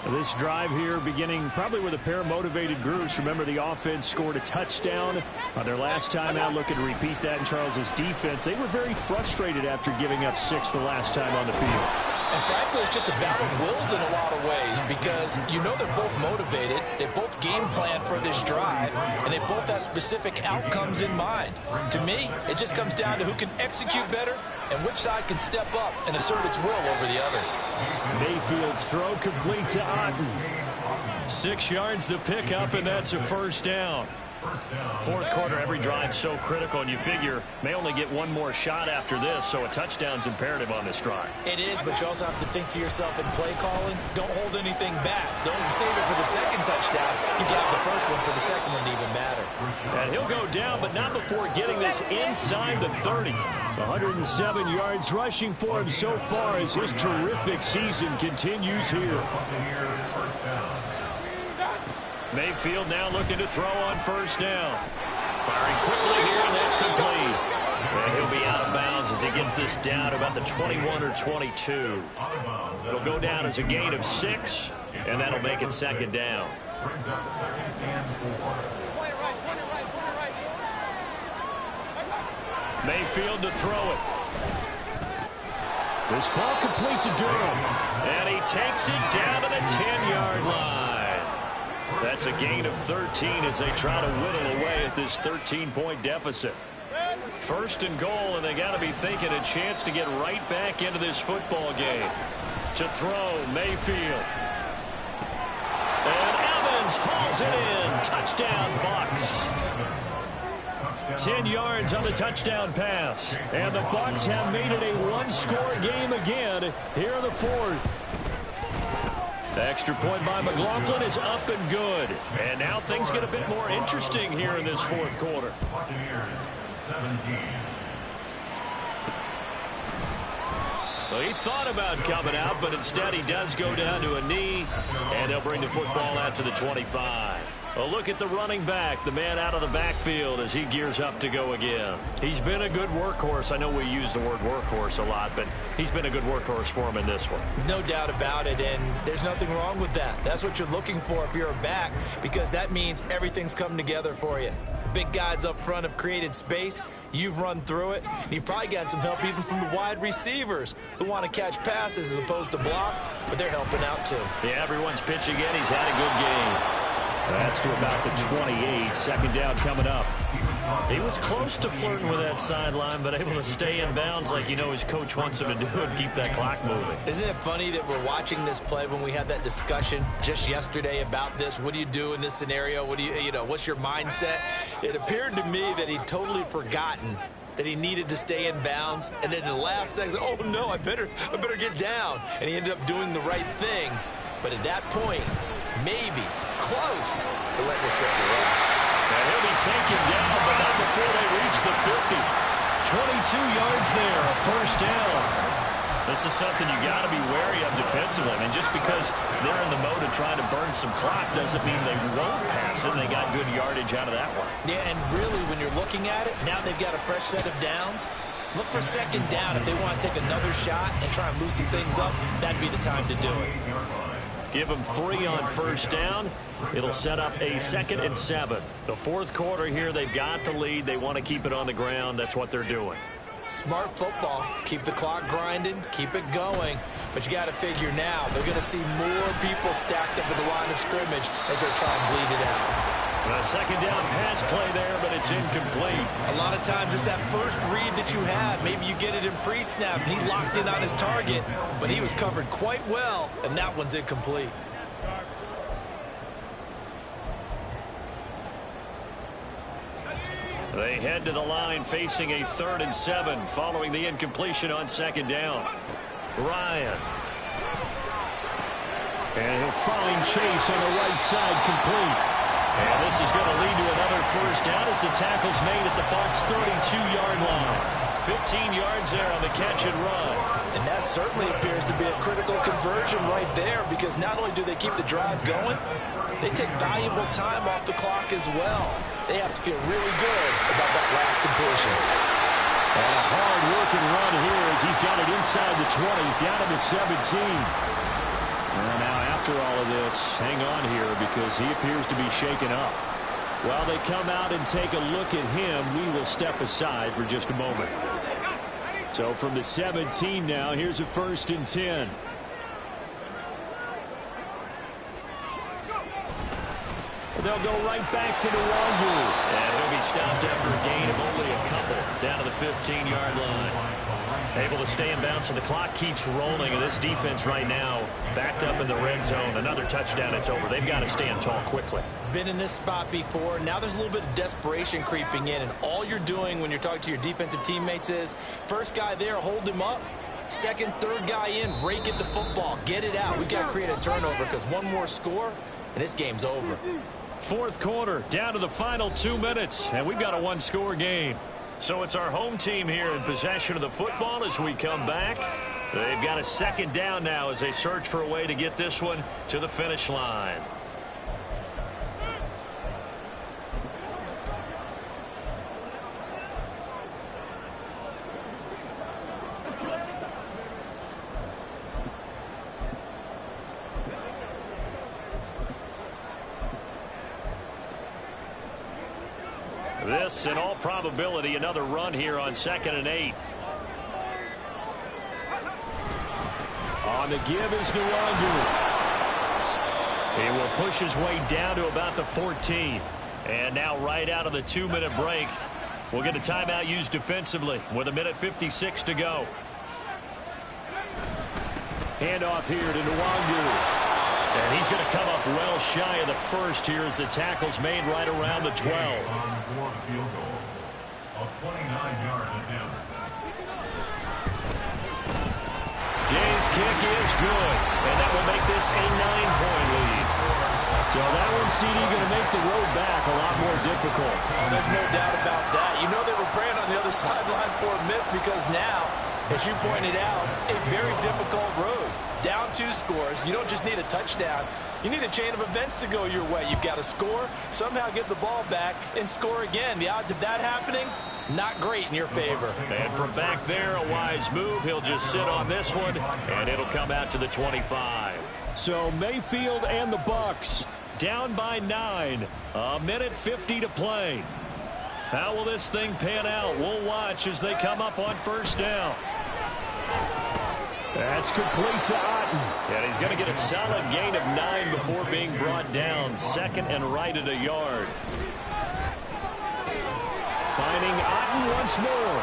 This drive here beginning probably with a pair of motivated groups. Remember, the offense scored a touchdown on their last time out. Looking to repeat that in Charles's defense. They were very frustrated after giving up 6 the last time on the field. And frankly, it's just a battle of wills in a lot of ways, because you know they're both motivated, they both game plan for this drive, and they both have specific outcomes in mind. To me, it just comes down to who can execute better and which side can step up and assert its will over the other. Mayfield's throw complete to Otten. 6 yards to pick up, and that's a first down. Fourth quarter, every drive so critical, and you figure may only get one more shot after this, so a touchdown's imperative on this drive. It is, but you also have to think to yourself in play calling, don't hold anything back. Don't save it for the second touchdown. You got the first one for the second one to even matter. And he'll go down, but not before getting this inside the 30. 107 yards rushing for him so far as his terrific season continues here. Mayfield now looking to throw on first down. Firing quickly here, and that's complete. And he'll be out of bounds as he gets this down about the 21 or 22. It'll go down as a gain of 6, and that'll make it second down. Brings up 2nd and 4. Mayfield to throw it. This ball complete to Durham. And he takes it down to the 10-yard line. That's a gain of 13 as they try to whittle away at this 13-point deficit. First and goal, and they got to be thinking a chance to get right back into this football game. To throw, Mayfield. And Evans hauls it in. Touchdown, Bucs. 10 yards on the touchdown pass. And the Bucs have made it a one-score game again here in the fourth. The extra point by McLaughlin is up and good. And now things get a bit more interesting here in this fourth quarter. Buccaneers 17. Well, he thought about coming out, but instead he does go down to a knee, and they'll bring the football out to the 25. Well, look at the running back, the man out of the backfield as he gears up to go again. He's been a good workhorse. I know we use the word workhorse a lot, but he's been a good workhorse for him in this one. No doubt about it, and there's nothing wrong with that. That's what you're looking for if you're a back, because that means everything's come together for you. The big guys up front have created space. You've run through it. And you've probably gotten some help even from the wide receivers who want to catch passes as opposed to block, but they're helping out too. Yeah, everyone's pitching in. He's had a good game. That's to about the 28. Second down coming up. He was close to flirting with that sideline, but able to stay in bounds like you know his coach wants him to do and keep that clock moving. Isn't it funny that we're watching this play when we had that discussion just yesterday about this? What do you do in this scenario? What do you know, what's your mindset? It appeared to me that he'd totally forgotten that he needed to stay in bounds, and then the last second, oh no, I better get down. And he ended up doing the right thing. But at that point, maybe close to letting us slip away. And he'll be taken down, but not before they reach the 50. 22 yards there, a first down. This is something you got to be wary of defensively. I mean, just because they're in the mode of trying to burn some clock doesn't mean they won't pass it. They got good yardage out of that one. Yeah, and really, when you're looking at it, now they've got a fresh set of downs. Look for second down. If they want to take another shot and try and loosen things up, that'd be the time to do it. Give them 3 on first down. It'll set up a 2nd and 7. The fourth quarter here, they've got the lead. They want to keep it on the ground. That's what they're doing. Smart football. Keep the clock grinding. Keep it going. But you got to figure now, they're going to see more people stacked up at the line of scrimmage as they try and bleed it out. A second down pass play there, but it's incomplete. A lot of times it's that first read that you have. Maybe you get it in pre-snap, and he locked in on his target, but he was covered quite well, and that one's incomplete. They head to the line facing a 3rd and 7 following the incompletion on second down. Ryan. And he'll find Chase on the right side complete. And this is going to lead to another first down as the tackle's made at the Bucs' 32-yard line. 15 yards there on the catch and run. And that certainly appears to be a critical conversion right there, because not only do they keep the drive going, they take valuable time off the clock as well. They have to feel really good about that last completion. And a hard-working run here as he's got it inside the 20, down to the 17. And now after all of this, hang on here because he appears to be shaken up. While they come out and take a look at him, we will step aside for just a moment. So from the 17 now, here's a 1st and 10. They'll go right back to the Wagyu. And he'll be stopped after a gain of only a couple down to the 15-yard line. Able to stay in bounds, so the clock keeps rolling. And this defense right now backed up in the red zone. Another touchdown, it's over. They've got to stand tall quickly. Been in this spot before. Now there's a little bit of desperation creeping in. And all you're doing when you're talking to your defensive teammates is, first guy there, hold him up. Second, third guy in, rake at the football. Get it out. We've got to create a turnover because one more score, and this game's over. Fourth quarter, down to the final 2 minutes, and we've got a one-score game. So it's our home team here in possession of the football as we come back. They've got a second down now as they search for a way to get this one to the finish line. This, in all probability, another run here on 2nd and 8. On the give is Nwangu. He will push his way down to about the 14. And now right out of the 2-minute break, we'll get a timeout used defensively with 1:56 to go. Handoff here to Nwangu. And he's going to come up well shy of the first here as the tackle's made right around the 12. Field goal, a 29-yard attempt. Gay's kick is good, and that will make this a 9-point lead. So that one, CD, going to make the road back a lot more difficult. Oh, there's no doubt about that. You know they were praying on the other sideline for a miss because now, as you pointed out, a very difficult road. Down 2 scores. You don't just need a touchdown. You need a chain of events to go your way. You've got to score, somehow get the ball back, and score again. The odds of that happening, not great in your favor. And from back there, a wise move. He'll just sit on this one, and it'll come out to the 25. So Mayfield and the Bucs down by 9. 1:50 to play. How will this thing pan out? We'll watch as they come up on 1st down. That's complete to Otten. And he's going to get a solid gain of 9 before being brought down. 2nd and right at a yard. Finding Otten once more.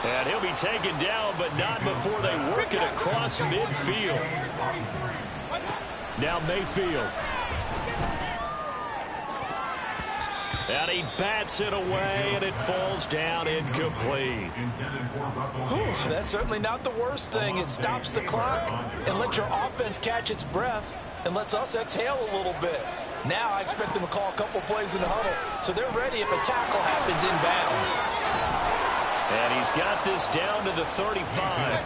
And he'll be taken down, but not before they work it across midfield. Now Mayfield. And he bats it away, and it falls down incomplete. Whew, that's certainly not the worst thing. It stops the clock and lets your offense catch its breath and lets us exhale a little bit. Now I expect them to call a couple plays in the huddle, so they're ready if a tackle happens inbounds. And he's got this down to the 35.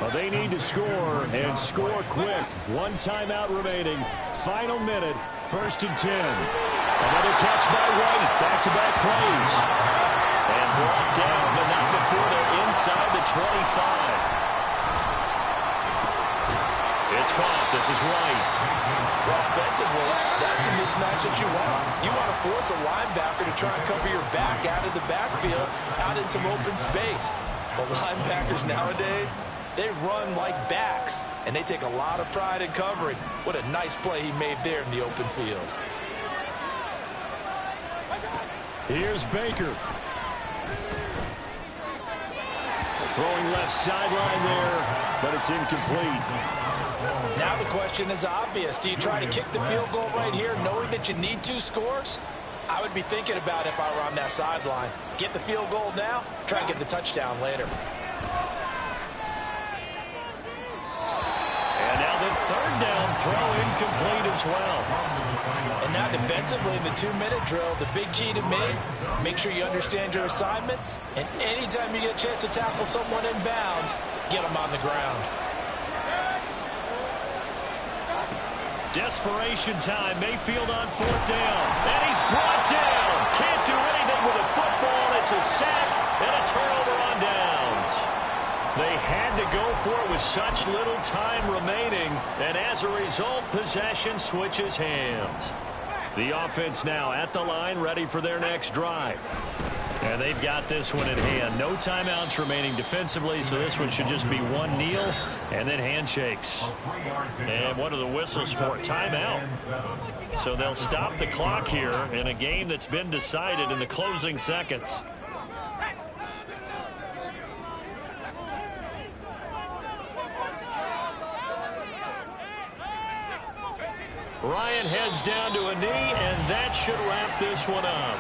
Well, they need to score, and score quick. 1 timeout remaining. Final minute, 1st and 10. Another catch by White. Back-to-back plays. And brought down, but not before they're inside the 25. It's caught. This is White. Well, offensively, that's the mismatch that you want. You want to force a linebacker to try and cover your back out of the backfield, out in some open space. But linebackers nowadays, they run like backs, and they take a lot of pride in covering. What a nice play he made there in the open field. Here's Baker. Throwing left sideline there, but it's incomplete. Now the question is obvious. Do you try to kick the field goal right here knowing that you need 2 scores? I would be thinking about if I were on that sideline. Get the field goal now, try and get the touchdown later. And now the 3rd down throw incomplete as well. And now defensively in the 2-minute drill, the big key to me, make sure you understand your assignments, and anytime you get a chance to tackle someone in bounds, get them on the ground. Desperation time. Mayfield on 4th down. And he's brought down. Can't do anything with a football. It's a sack and a turnover on downs. They had to go for it with such little time remaining. And as a result, possession switches hands. The offense now at the line, ready for their next drive. And they've got this one in hand. No timeouts remaining defensively, so this one should just be one kneel and then handshakes. And what are the whistles for? Timeout. So they'll stop the clock here in a game that's been decided in the closing seconds. Ryan heads down to a knee, and that should wrap this one up.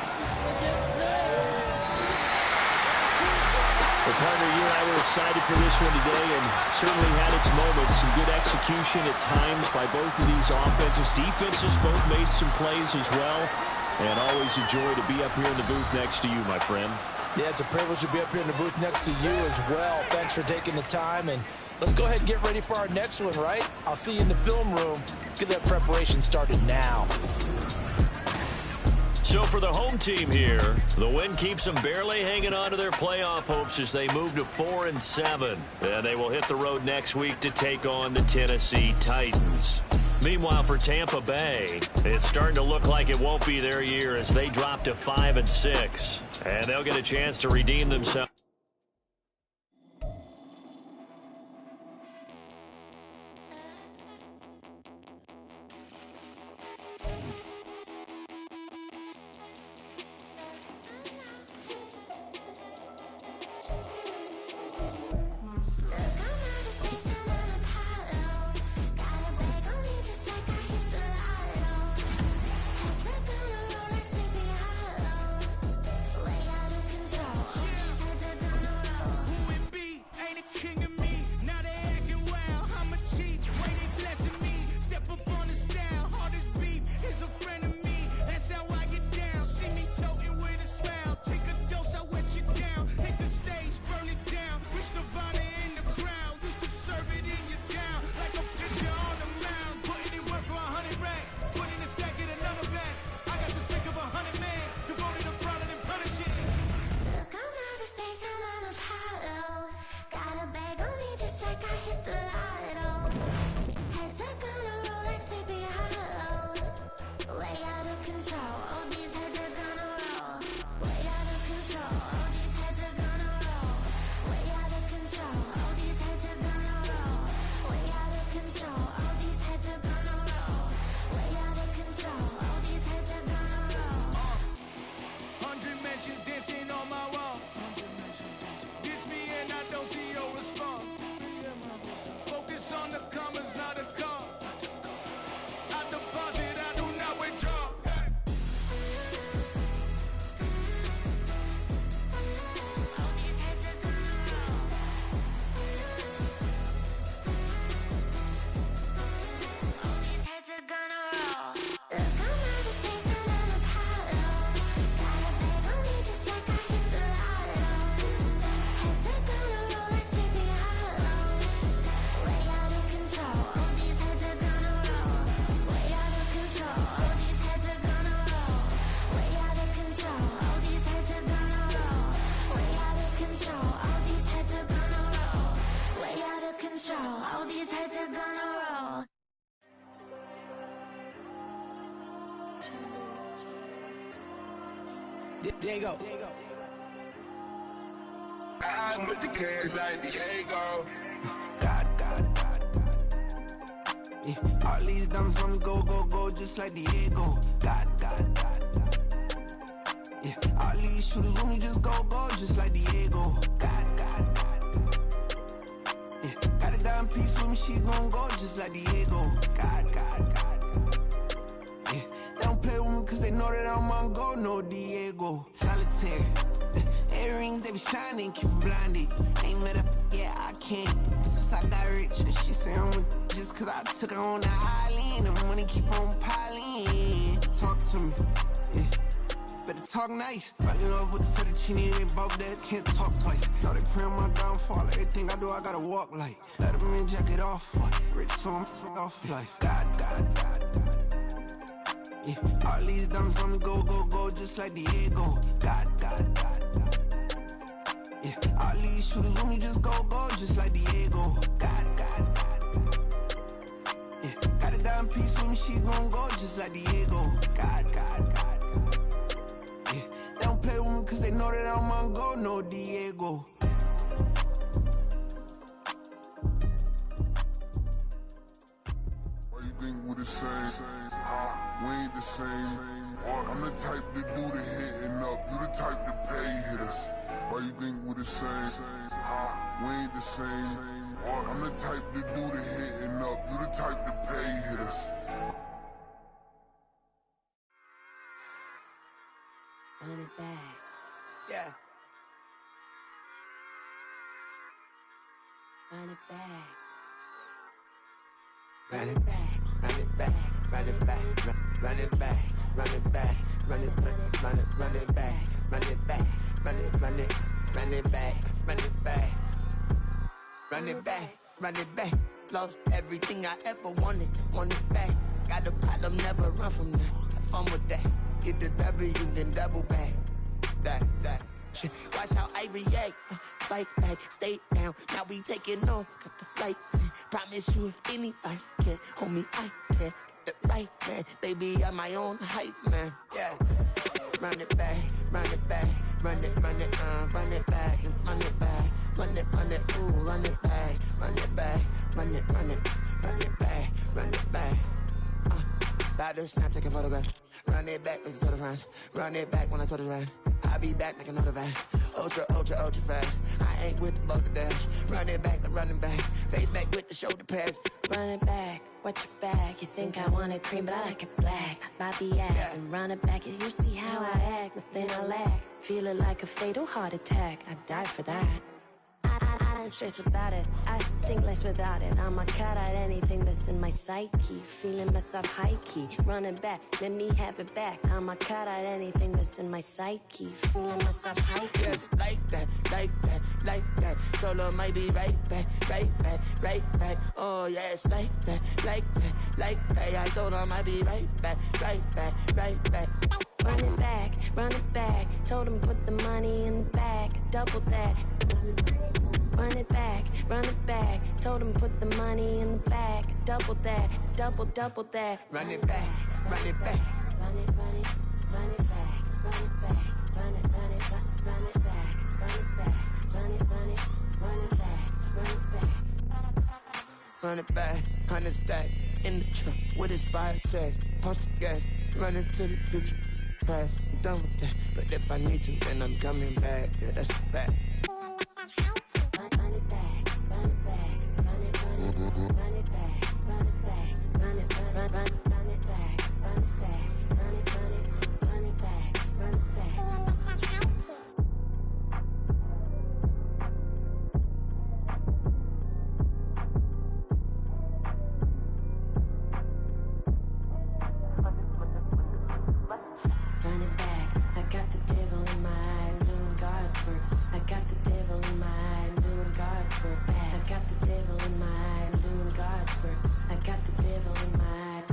Well, partner, you and I were excited for this one today, and certainly had its moments. Some good execution at times by both of these offenses. Defenses both made some plays as well. And always a joy to be up here in the booth next to you, my friend. Yeah, it's a privilege to be up here in the booth next to you as well. Thanks for taking the time, and let's go ahead and get ready for our next one, right? I'll see you in the film room. Get that preparation started now. So for the home team here, the win keeps them barely hanging on to their playoff hopes as they move to 4-7. And they will hit the road next week to take on the Tennessee Titans. Meanwhile, for Tampa Bay, it's starting to look like it won't be their year as they drop to 5-6. And they'll get a chance to redeem themselves. Diego. I'm with the cash like Diego. God. Yeah. All these dumps on me go, just like Diego. God. Yeah. All these shooters on me just go, just like Diego. God. Yeah. Got a dime piece with me, she gon' go just like Diego. God. Yeah. They don't play with me cause they know that I'm on go, no Diego. Solitaire. Earrings, they be shining, keep blinded. Ain't met up, yeah, I can't. Since I got rich, and she say I'm just cause I took her on the island. The money keep on piling. Talk to me, yeah. Better talk nice. Fucking up with the fettuccine, they both dead, can't talk twice. Know they pray on my downfall, everything I do, I gotta walk like. Let them in, jacket off, rich, so I'm off life. God. Yeah. All these dumps on me go, just like Diego. God. Yeah. All these shooters on me just go, just like Diego. God. Yeah. Got a dime piece with me, she gon' go just like Diego. God. Yeah. They don't play with me cause they know that I'm on go, no Diego. Why you think we the same? We ain't the same. I'm the type to do the hitting up. You the type to pay hitters. Why you think we the same? We ain't the same. I'm the type to do the hitting up. You the type to pay hitters. Run it back. Yeah. Run it back. Run it back. Run it back. Run it back. Run it back. Run it back. Run it back. Run it back. Run it back. Run it back. Run it back. Run it back. Run it back. Lost everything I ever wanted. Want it back. Got a problem, never run from that. Have fun with that. Get the W, then double back. That shit. Watch how I react. Fight back, stay down. Now we taking off. Got the flight. Promise you if anybody can, homie, I can. The right man, baby, I'm my own hype man. Yeah. Run it back, run it back, run it back, and run it back, run it, ooh, run it back, run it back, run it back, run it back. About to snap, take a photograph. Run it back, like you told the friends. Run it back when I told the rap. I'll be back, make another back. Ultra, ultra, ultra fast. I ain't with the boulder dash. Run it back, running back. Face back with the shoulder pads. Run it back, watch your back. You think I want it cream, but I like it black. About the act, and run it back. You see how I act, nothing I lack. Feel it like a fatal heart attack. I die for that. I don't stress about it, I think less without it. I'ma cut out anything that's in my psyche. Feeling myself high-key, running back, let me have it back. I'ma cut out anything that's in my psyche. Feeling myself high-key. Yes, like that, like that, like that. Told her might be right back, right back, right back. Oh yes, like that, like that, like that. I told her might be right back, right back, right back. Run it back, run it back. Told him put the money in the bag, double that. Run it back, run it back. Told him put the money in the bag, double that, double that. Run it back, run it back. Run it, run it, run it back, run it back, run it, run it, run it back, run it back, run it, run it, run it back, run it back. Run it back, 100 stack in the trunk with his fire tag. Post the gas, running to the future. Past, I'm done with that. But if I need to, then I'm coming back. Yeah, that's a fact. Run it back, run it back, run it, run it, run it back, run it back, run it, run it back, run it back, run it, run it back, run it back. Run it back, I got the devil in my eye, doing guard work. I got the devil in my eye, doing guard work. I got the devil in my eye, doing guard work. I got the devil in my eye.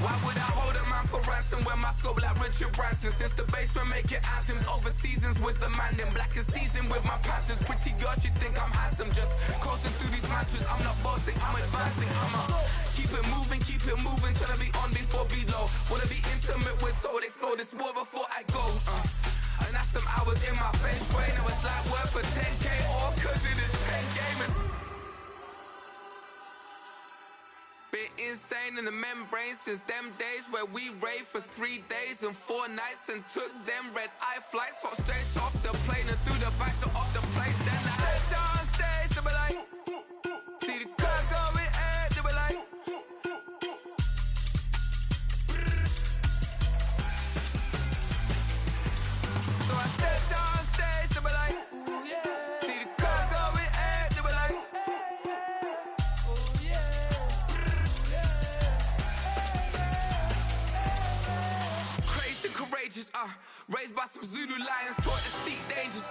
Why would I hold a man for ransom when my scope like Richard Branson? Since the basement making anthems over seasons with the man, then black is seasoned with my patterns. Pretty girls, you think I'm handsome, just coasting through these matches. I'm not bossing, I'm advancing. I'ma keep it moving till I be on before below. Wanna be intimate with soul, explore this war before I go. And that's some hours in my bench way. Now it's like work for 10K, all cause it is pen gamers. Been insane in the membrane since them days where we raved for 3 days and 4 nights and took them red eye flights. Hot straight off the plane and through the back door of the place. Then I stepped on stage, they were like, see the crowd going air, they were like, so I stepped on stage, they were like, ooh yeah. See the crowd going air, they were like, oh yeah. Crazed and courageous, raised by some Zulu lions, taught to seek dangers,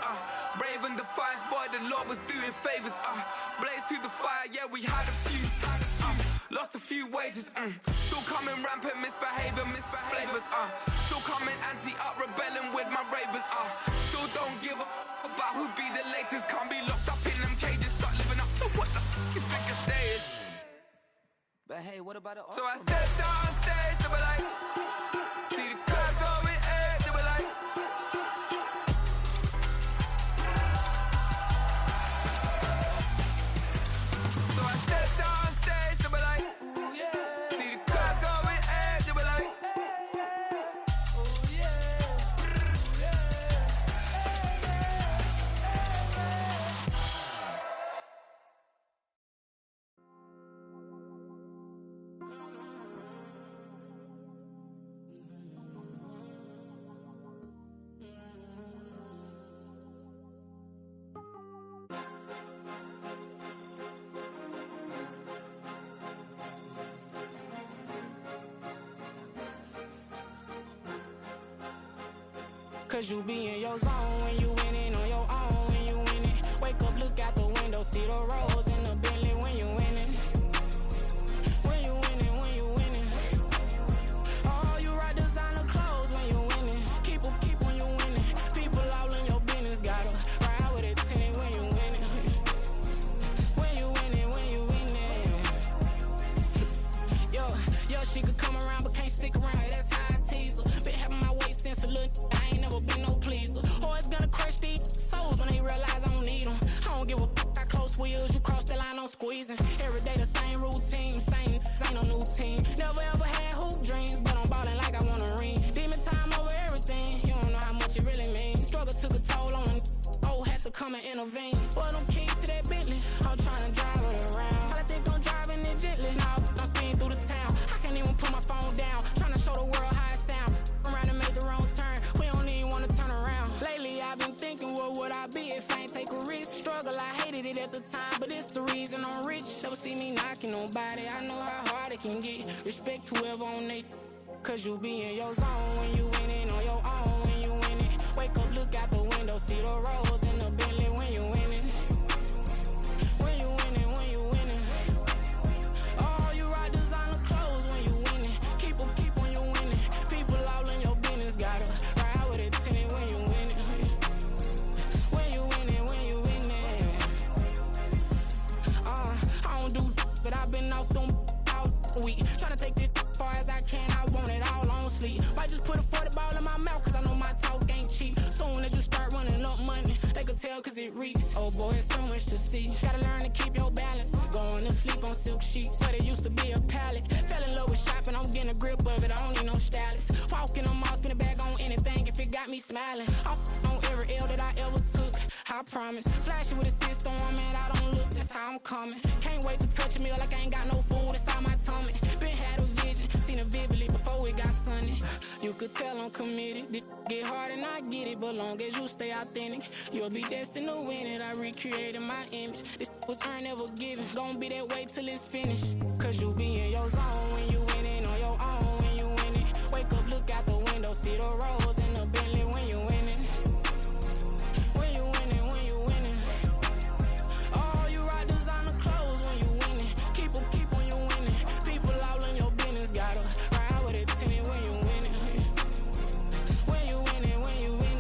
brave and defiant, boy, the Lord was doing favors, blaze through the fire, yeah, we had a few, lost a few wages, still coming rampant, misbehaving, flavors, still coming anti-up, rebelling with my ravers, still don't give a about who be the latest, can't be locked up in them cages, start living up to what the f*** you think a day is. But hey, what about the So I stepped on stage, they were like, see the crowd going air, they were like, so I stepped on stage, they were like, ooh yeah. See the crowd going air, they were like, oh yeah. Cause you be in your zone when you winning on your own when you winning. Wake up, look out the window, see the rose in the Bentley when you winning. When you winning, when you winning. Oh, you right designer clothes when you winning. Keep when you winning. People all in your business, gotta ride with it tinted when you winning. When you winning, when you winning. Yo, she could come around but can't stick around. That's how I tease her. Been having my waist since a little. I ain't never been no pleaser. Always gonna crush these souls when they realize I don't need them. I don't give a I close wheels, you cross the line, I'm squeezing. Every day the same routine, same ain't no new team. Never ever had hoop dreams, but I'm ballin' like I want a ring. Demon time over everything, you don't know how much it really means. Struggle took a toll on them, had to come and intervene. Boy, them keys to that Bentley, I'm tryna drive it around. I think I'm driving it gently, now I'm speeding through the town. I can't even put my phone down, tryna show the world how it sound. Around and made the wrong turn, we don't even wanna turn around. Lately I've been thinking, what would I be if I ain't take a risk? Struggle, I hated it at the time, but it's the reason I'm rich. Never see me knocking nobody, I know how hard it can get. Respect whoever on they, cause you be in your zone when you winning on your own when you winning. Wake up, look out the window, see the rose in the Bentley when you winning. When you winning, when you winning. Oh, you right designer clothes when you winning. Keep when you winning. People all in your business, gotta ride with it tinted when you winning. When you winning, when you winning. I don't do, but I've been off them all week. Tryna take this far as I can, I want it all on sleep. Might just put a 40 ball in my mouth, cause I know my talk ain't cheap. Soon as you start running up money, they could tell cause it reeks. Oh boy, it's so much to see. Gotta learn to keep your balance. Going to sleep on silk sheets, but it used to be a pallet. Fell in love with shopping, I'm getting a grip of it, I don't need no stylist. Walking on mall, spin a bag on anything if it got me smiling. I'm on every L that I ever took, I promise. Flashing with a system on, man, I don't look, that's how I'm coming. Can't wait to touch a meal like I ain't got no food inside my tummy. Been had a vision, seen it vividly before it got sunny. You could tell I'm committed. This get hard and I get it, but long as you stay authentic, you'll be destined to win it. I recreated my image. This was earned, never given. Gonna be that way till it's finished. Cause you be in your zone when you winning on your own when you winning. Wake up, look out the window, see the rose in the Bentley when you winning. When you winning, when you winning. Oh, you right designer clothes when you winning. Keep when you winning. People all in your business, gotta ride with it tinted when you winning. When you winning, when you winning.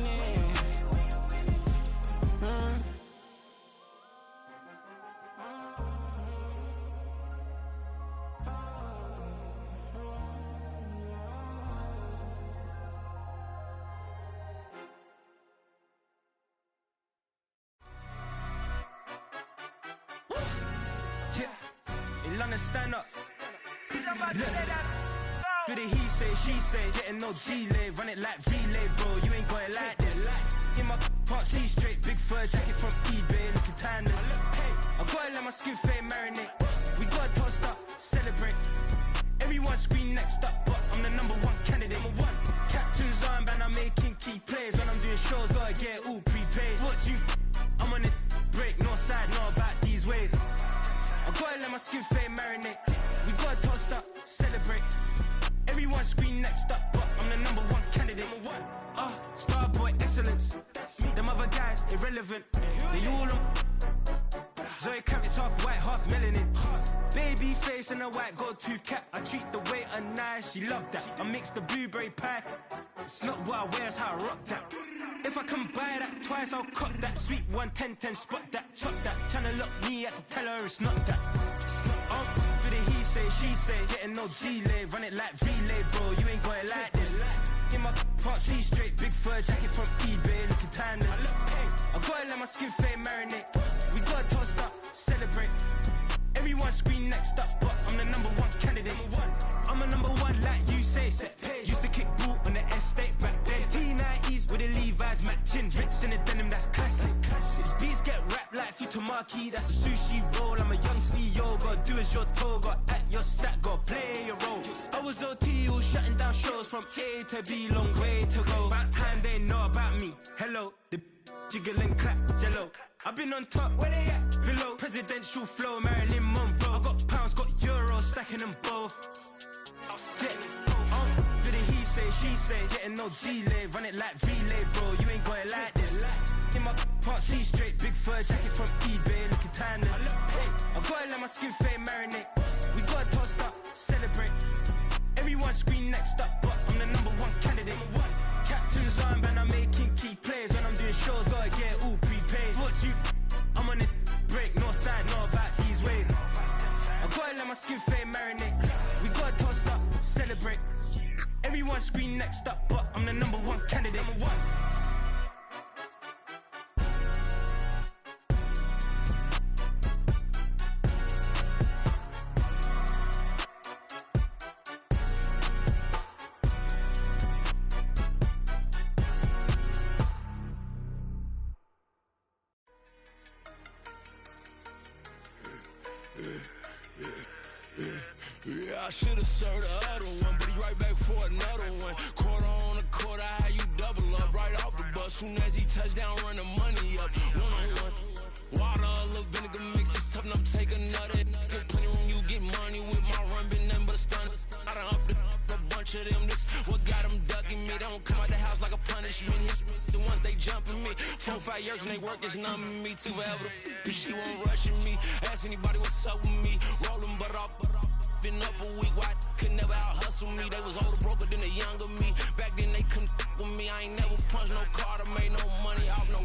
Yeah, in London, stand up. Look. Do the he say, she say, getting no delay. Run it like relay, bro, you ain't got it like this. In my can't see straight, big fur jacket from eBay, looking timeless. I gotta let my skin fade marinate. We gotta toast up, celebrate. Everyone scream next up, but I'm the #1 candidate. Captain's armband, I'm making key plays. When I'm doing shows, gotta get it all prepaid. What you I'm on it, break, no side, know about these ways. I gotta let my skin fade marinate. We gotta toast up, celebrate. Everyone scream next up, but I'm the #1 candidate. Starboy excellence. Them other guys irrelevant. They all on. Zoe Kravitz half white, half melanin. Baby face and a white gold tooth cap. I treat the waiter nice, she love that. I mix the blueberry pie. It's not what I wear, it's how I rock that. If I can buy that twice, I'll cut that. Sweet 110, spot that, chop that. Tryna lock me at the tell her it's not that. Do the he say, she say, getting no delay. Run it like relay, bro, you ain't got it like this. In my can't see straight, big fur jacket from eBay, looking timeless. I gotta let my skin fade marinate. We gotta toast up, celebrate. Everyone scream next up, but I'm the #1 candidate. I'm a #1 like you say. Used to kick ball on the estate back then. T90s with the Levi's matching. Rips in the denim, that's classic. These beats get wrapped like Futamaki, that's a sushi roll. I'm a young CEO, gotta do as you're told. Gotta act your stat, gotta play your role. I was OT, all shutting down shows from A to B, long way to go. About time they know about me. Hello, the jiggle and clap, jello. I've been on top, where they at? Below. Presidential flow, Marilyn Monroe. I got pounds, got euros, stacking them both. Do the he say, she say, getting no delay. Run it like relay, bro, you ain't got it like this. In my can't see straight, big fur jacket from eBay, looking timeless. Hey, I gotta let my skin fade marinate. We gotta toast up, celebrate. Everyone scream next up, but I'm the #1 candidate. Captain's armband, I'm making key plays. When I'm doing shows, gotta get all prepaid. What you? I'm on it, break, no side, no about these ways. I gotta let my skin fade marinate. We gotta toast up, celebrate. Everyone scream next up, but I'm the #1 candidate. Yeah, I should've served the other one, but he right back for another one. Quarter on a quarter, how you double up right off the bus. Soon as he touch down, run the money up. One-on-one. Water, a little vinegar mix, it's tough enough to take another. Still plenty room, you get money with my run, been nothing but a stun. I done up a bunch of them, this what got them ducking me. They don't come out the house like a punishment. The ones they jumping me. 4 or 5 years and they work is numbing me. Too forever, she won't rushing me. Ask anybody what's up with me. Rolling butt off. Been up a week, why could never out hustle me? They was older, broker than the younger me. Back then they couldn't with me. I ain't never punched no card or made no money off no.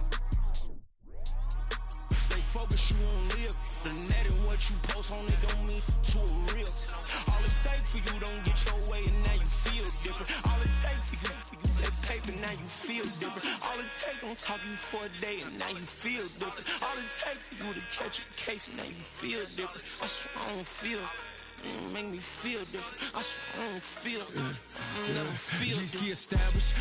Stay focused, you won't live. The net and what you post on it don't mean to a real. All it takes for you don't get your way and now you feel different. All it takes for you that paper, now you feel different. All it takes don't talk you for a day and now you feel different. All it takes for you to catch a case and now you feel different. I swear I don't feel. Make me feel different. I swear I don't feel. I never feel different. G-ski established.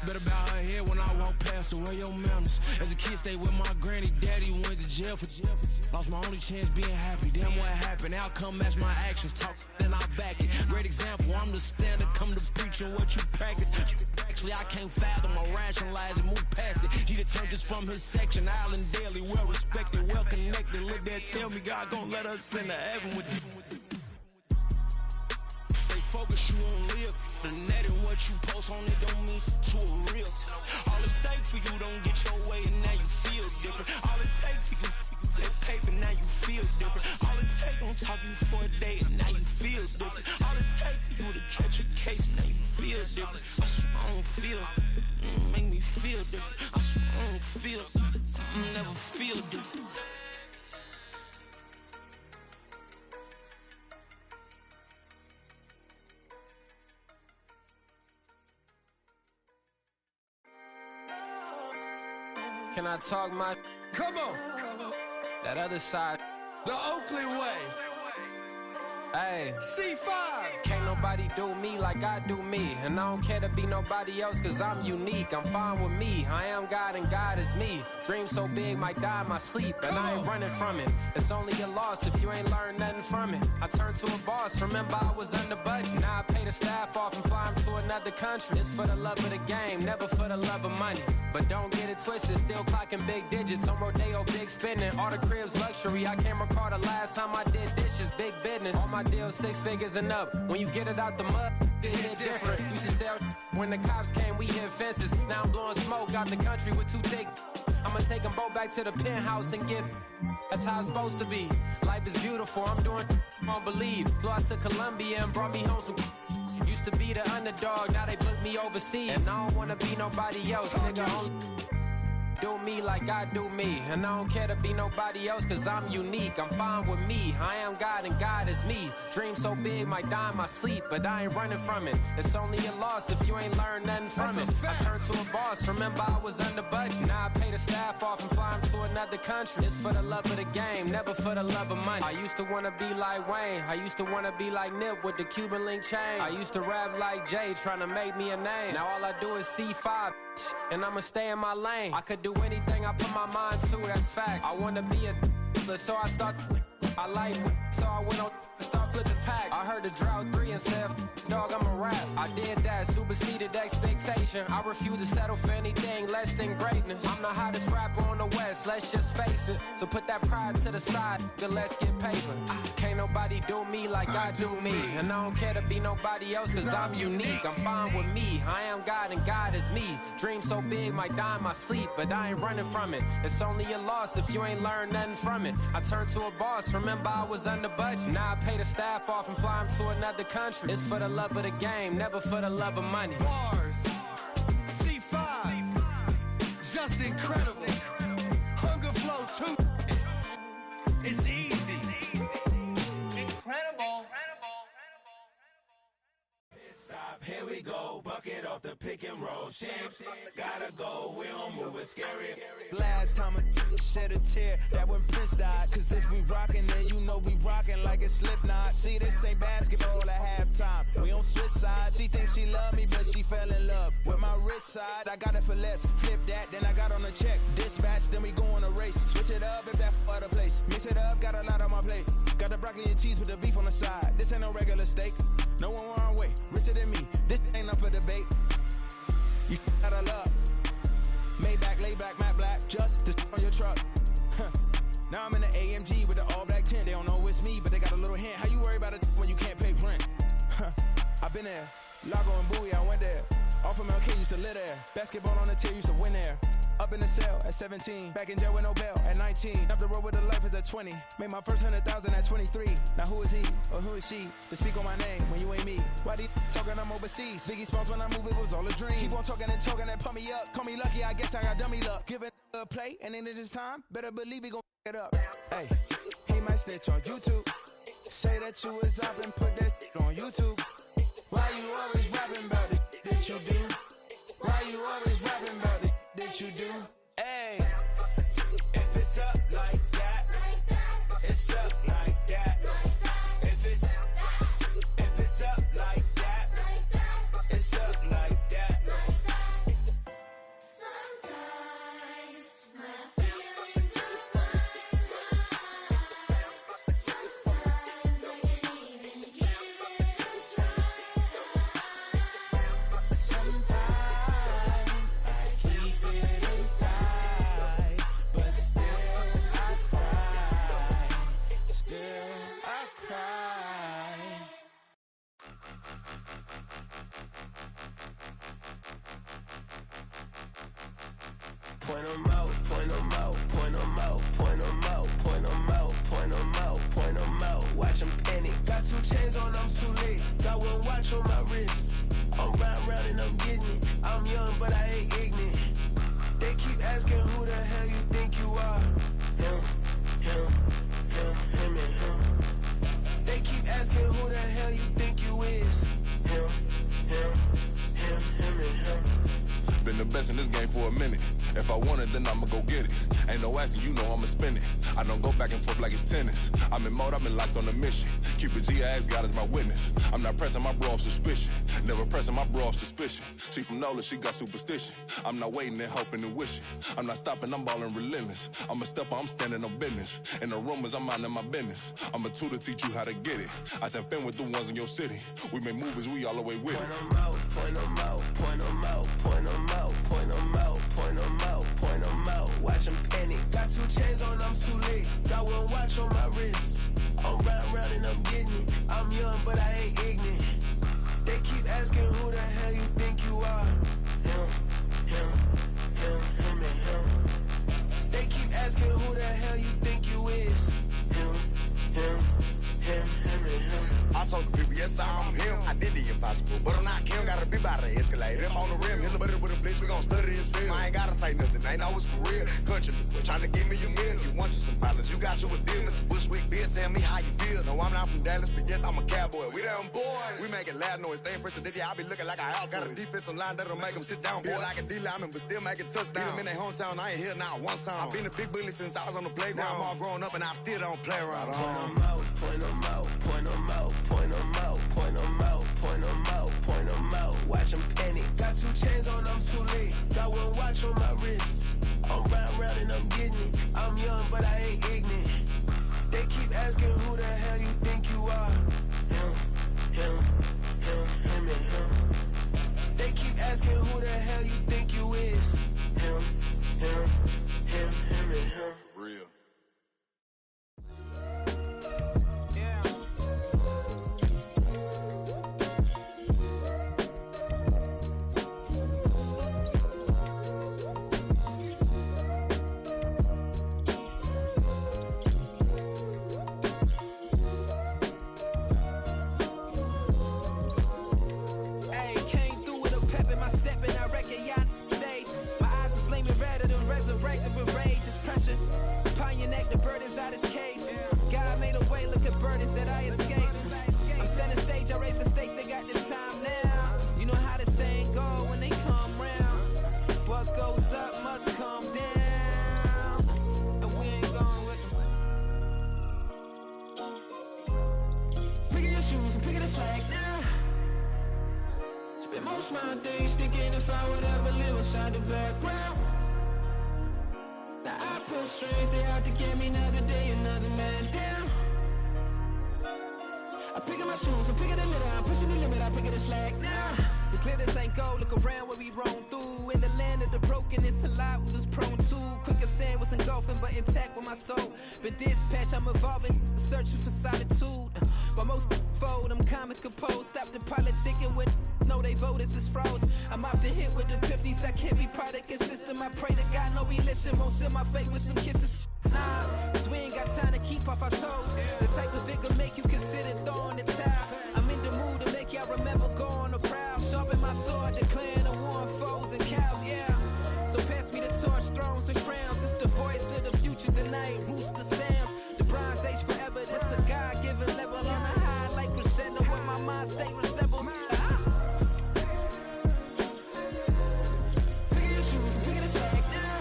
Better bow her head when I walk past her. Where your manners? As a kid, stayed with my granny. Daddy went to jail for jail. Lost my only chance being happy. Damn, what happened? Outcome match my actions. Talk, then I back it. Great example. I'm the standard. Come to preach on what you practice. Actually, I can't fathom or rationalize and move past it. He determined this from his section. Island daily, well respected, well connected. Look there, tell me God gon' let us into heaven with you. Focus, you won't live. The net and what you post on it don't mean to a real. All it takes for you don't get your way and now you feel different. All it takes for you that paper, now you feel different. All it takes don't talk you for a day and now you feel different. All it takes for you to catch a case and now you feel different. I swear I don't feel. Make me feel different. I swear I don't feel. I never feel different. Can I talk my? Come on. That other side. The Oakland way. Hey. C5. Can't nobody do me like I do me. And I don't care to be nobody else cause I'm unique. I'm fine with me. I am God and God is me. Dream so big might die in my sleep. And I ain't running from it. It's only a loss if you ain't learned nothing from it. I turned to a boss. Remember I was under budget. Now I pay the staff off and fly them to another country. It's for the love of the game, never for the love of money. But don't get it twisted, still clocking big digits. On Rodeo, big spending. All the cribs luxury. I can't recall the last time I did dishes. Big business. All my deals 6 figures and up. When you get it out the mud, it hit different. Used to sell when the cops came, we hit fences. Now I'm blowing smoke out the country with 2 thick. I'ma take them both back to the penthouse and get. That's how it's supposed to be. Life is beautiful, I'm doing won't believe. Flew out to Colombia and brought me home some. Used to be the underdog, now they book me overseas. And I don't wanna be nobody else, nigga. Do me like I do me. And I don't care to be nobody else cause I'm unique. I'm fine with me. I am God and God is me. Dream so big might die in my sleep, but I ain't running from it. It's only a loss if you ain't learned nothing from it. I turned to a boss. Remember I was under budget. Now I pay the staff off and fly them to another country. It's for the love of the game, never for the love of money. I used to wanna be like Wayne. I used to wanna be like Nip with the Cuban link chain. I used to rap like Jay, trying to make me a name. Now all I do is C5. And I'ma stay in my lane. I could do anything I put my mind to, that's facts. I wanna be a so I start. I like so I went on and start flipping packs. I heard the drought 3 and said, dog, I'm a rap. I did that superseded expectation. I refuse to settle for anything less than greatness. I'm the hottest rapper on the West, let's just face it. So put that pride to the side, then let's get paper. Can't nobody do me like I do me. And I don't care to be nobody else, cause I'm unique. I'm fine with me, I am God and God is me. Dream so big, might die in my sleep, but I ain't running from it. It's only a loss if you ain't learned nothing from it. I turned to a boss, remember I was under budget. Now I pay the staff off and fly them to another country. It's for the love of the game, never for the love of money. Bars, C5, just incredible. Hunger Flow 2, it's easy. Incredible. Stop, here we go, bucket off the pick and roll. Shit, gotta go, we don't move, it's scary. Last time a shed a tear, that when Prince died. Cause if we rockin', then you know we rockin' like it's Slipknot. See, this ain't basketball at halftime. We on switch sides. She thinks she love me, but she fell in love with my rich side. I got it for less. Flip that, then I got on a check. Dispatch, then we go on a race. Switch it up if that other place. Mix it up, got a lot on my plate. Got the broccoli and cheese with the beef on the side. This ain't no regular steak. No one wrong way, richer than me. This ain't up for debate. You out of luck. Maybach, lay back, matte black, just to on your truck. Now I'm in the AMG with the all black tint. They don't know it's me, but they got a little hint. How you worry about it when you can't pay rent? I've been there. Lago and Bowie, I went there. Off of MLK, used to live there. Basketball on the tier, used to win there. Up in the cell at 17. Back in jail with no bail at 19. Up the road with the life is at 20. Made my first 100,000 at 23. Now who is he or who is she to speak on my name when you ain't me? Why they talking I'm overseas? Biggie Smalls when I move, it was all a dream. Keep on talking and pump me up. Call me lucky, I guess I got dummy luck. Give it a play and then it's time. Better believe he gon' it up. Hey, he might snitch on YouTube. Say that you was up and put that on YouTube. Why you always rapping about the that you do? Why you always rapping about the that you do? Hey, if it's up like that, it's up like that. If it's up like that, it's up like that. Sometimes my feelings are blind. Sometimes I can't even give it a try. Sometimes I keep it inside, but still I cry. Still I cry. Point 'em out, point 'em out, point 'em out, point 'em out, point 'em out, point 'em out, point 'em out. Watch 'em panic. Got 2 chains on, I'm too late. Got 1 watch on my wrist. I'm round and I'm getting it. I'm young, but I ain't ignorant. They keep asking who the hell you think you are. Him, and him. They keep asking who the hell you think you is. Him, and him. Been the best in this game for a minute. If I want it, then I'ma go get it. Ain't no asking, you know I'ma spend it. I don't go back and forth like it's tennis. I'm in mode, I've been locked on a mission. Cupid G, I ask God as my witness. I'm not pressing my bro off suspicion. Never pressing my bro off suspicion. She from Nola, she got superstition. I'm not waiting and hoping and wishing. I'm not stopping, I'm balling relentless. I'm a stepper, I'm standing on business. In the rumors, I'm minding my business. I'm a tutor, teach you how to get it. I said, fin with the ones in your city. We make movies, we all the way with it. Point 'em out, point 'em out, point 'em out, point 'em out, point 'em out, point 'em out, point 'em out. Watch 'em panic. Got 2 chains on, I'm too late. Got 1 watch on my wrist. I'm round and I'm getting it. I'm young, but I ain't ignorant. They keep asking who the hell you think you are. Him, and him. They keep asking who the hell you think you is. Him, and him. I told the people, yes, I'm him. I did the impossible, but I'm not Kim. Gotta be by the escalator. Him on the rim, hit the butter with a blitz. We gon' study his film. I ain't gotta say nothing, ain't always for real. Country people trying to give me a meal. You want you some pilots, you got you a deal. Mr. Bushwick, Bill, tell me how you feel. No, I'm not from Dallas, but yes, I'm a cowboy. We them boys. We making loud noise. Staying fresh to I be looking like a house. Got a defensive line that'll make them sit down. Feel like a D-lineman, but still making touchdowns. Beat them in their hometown, I ain't here now one time. I've been a big bully since I was on the playground. Now I'm all grown up and I still don't play around. Point 'em out, point 'em out, point 'em out, point 'em out, point 'em out, point 'em out, point 'em out. Watch 'em panic. Got 2 chains on, I'm too late. Got 1 watch on my wrist. I'm round and I'm getting it. I'm young, but I ain't ignorant. They keep asking who the hell you think you are. Him, and him. pressure. Upon your neck, the burden's out his cage. God made a way, look at burdens that I escaped. I'm setting stage, I raise the stakes, they got the time now. You know how the saying go when they come round. What goes up must come down. And we ain't going with them. Pick your shoes and pick the slack now. Spend most of my days thinking if I would ever live inside the background. Now I pull strings, they out to get me another day, another man down. I pick up my shoes, I'm picking the litter, I'm pushing the limit, I pick up the slack now. The glitters ain't gold, look around where we roam through. In the land of the broken, it's a lot we was prone to. Quicker sand was engulfing, but intact with my soul. But dispatch, I'm evolving, searching for solitude. While most fold, I'm comic composed. Stop the politicking with no, they voters is froze. I'm off the hit with the 50s, I can't be product and system. I pray to God, no, he listen, won't seal my fate with some kisses. Nah, cause we ain't got time to keep off our toes. The type of vigor make you consider throwing the towel. I'm in the mood to make y'all remember going to proud. Sharpen my sword, declaring the war on foes and cows, yeah. So pass me the torch, thrones and crowns. It's the voice of the future tonight, rooster sounds. The Bronze Age forever, this a God-given level. On a high like crescendo, where my mind state resemble. Pick your shoes and pick the slack now.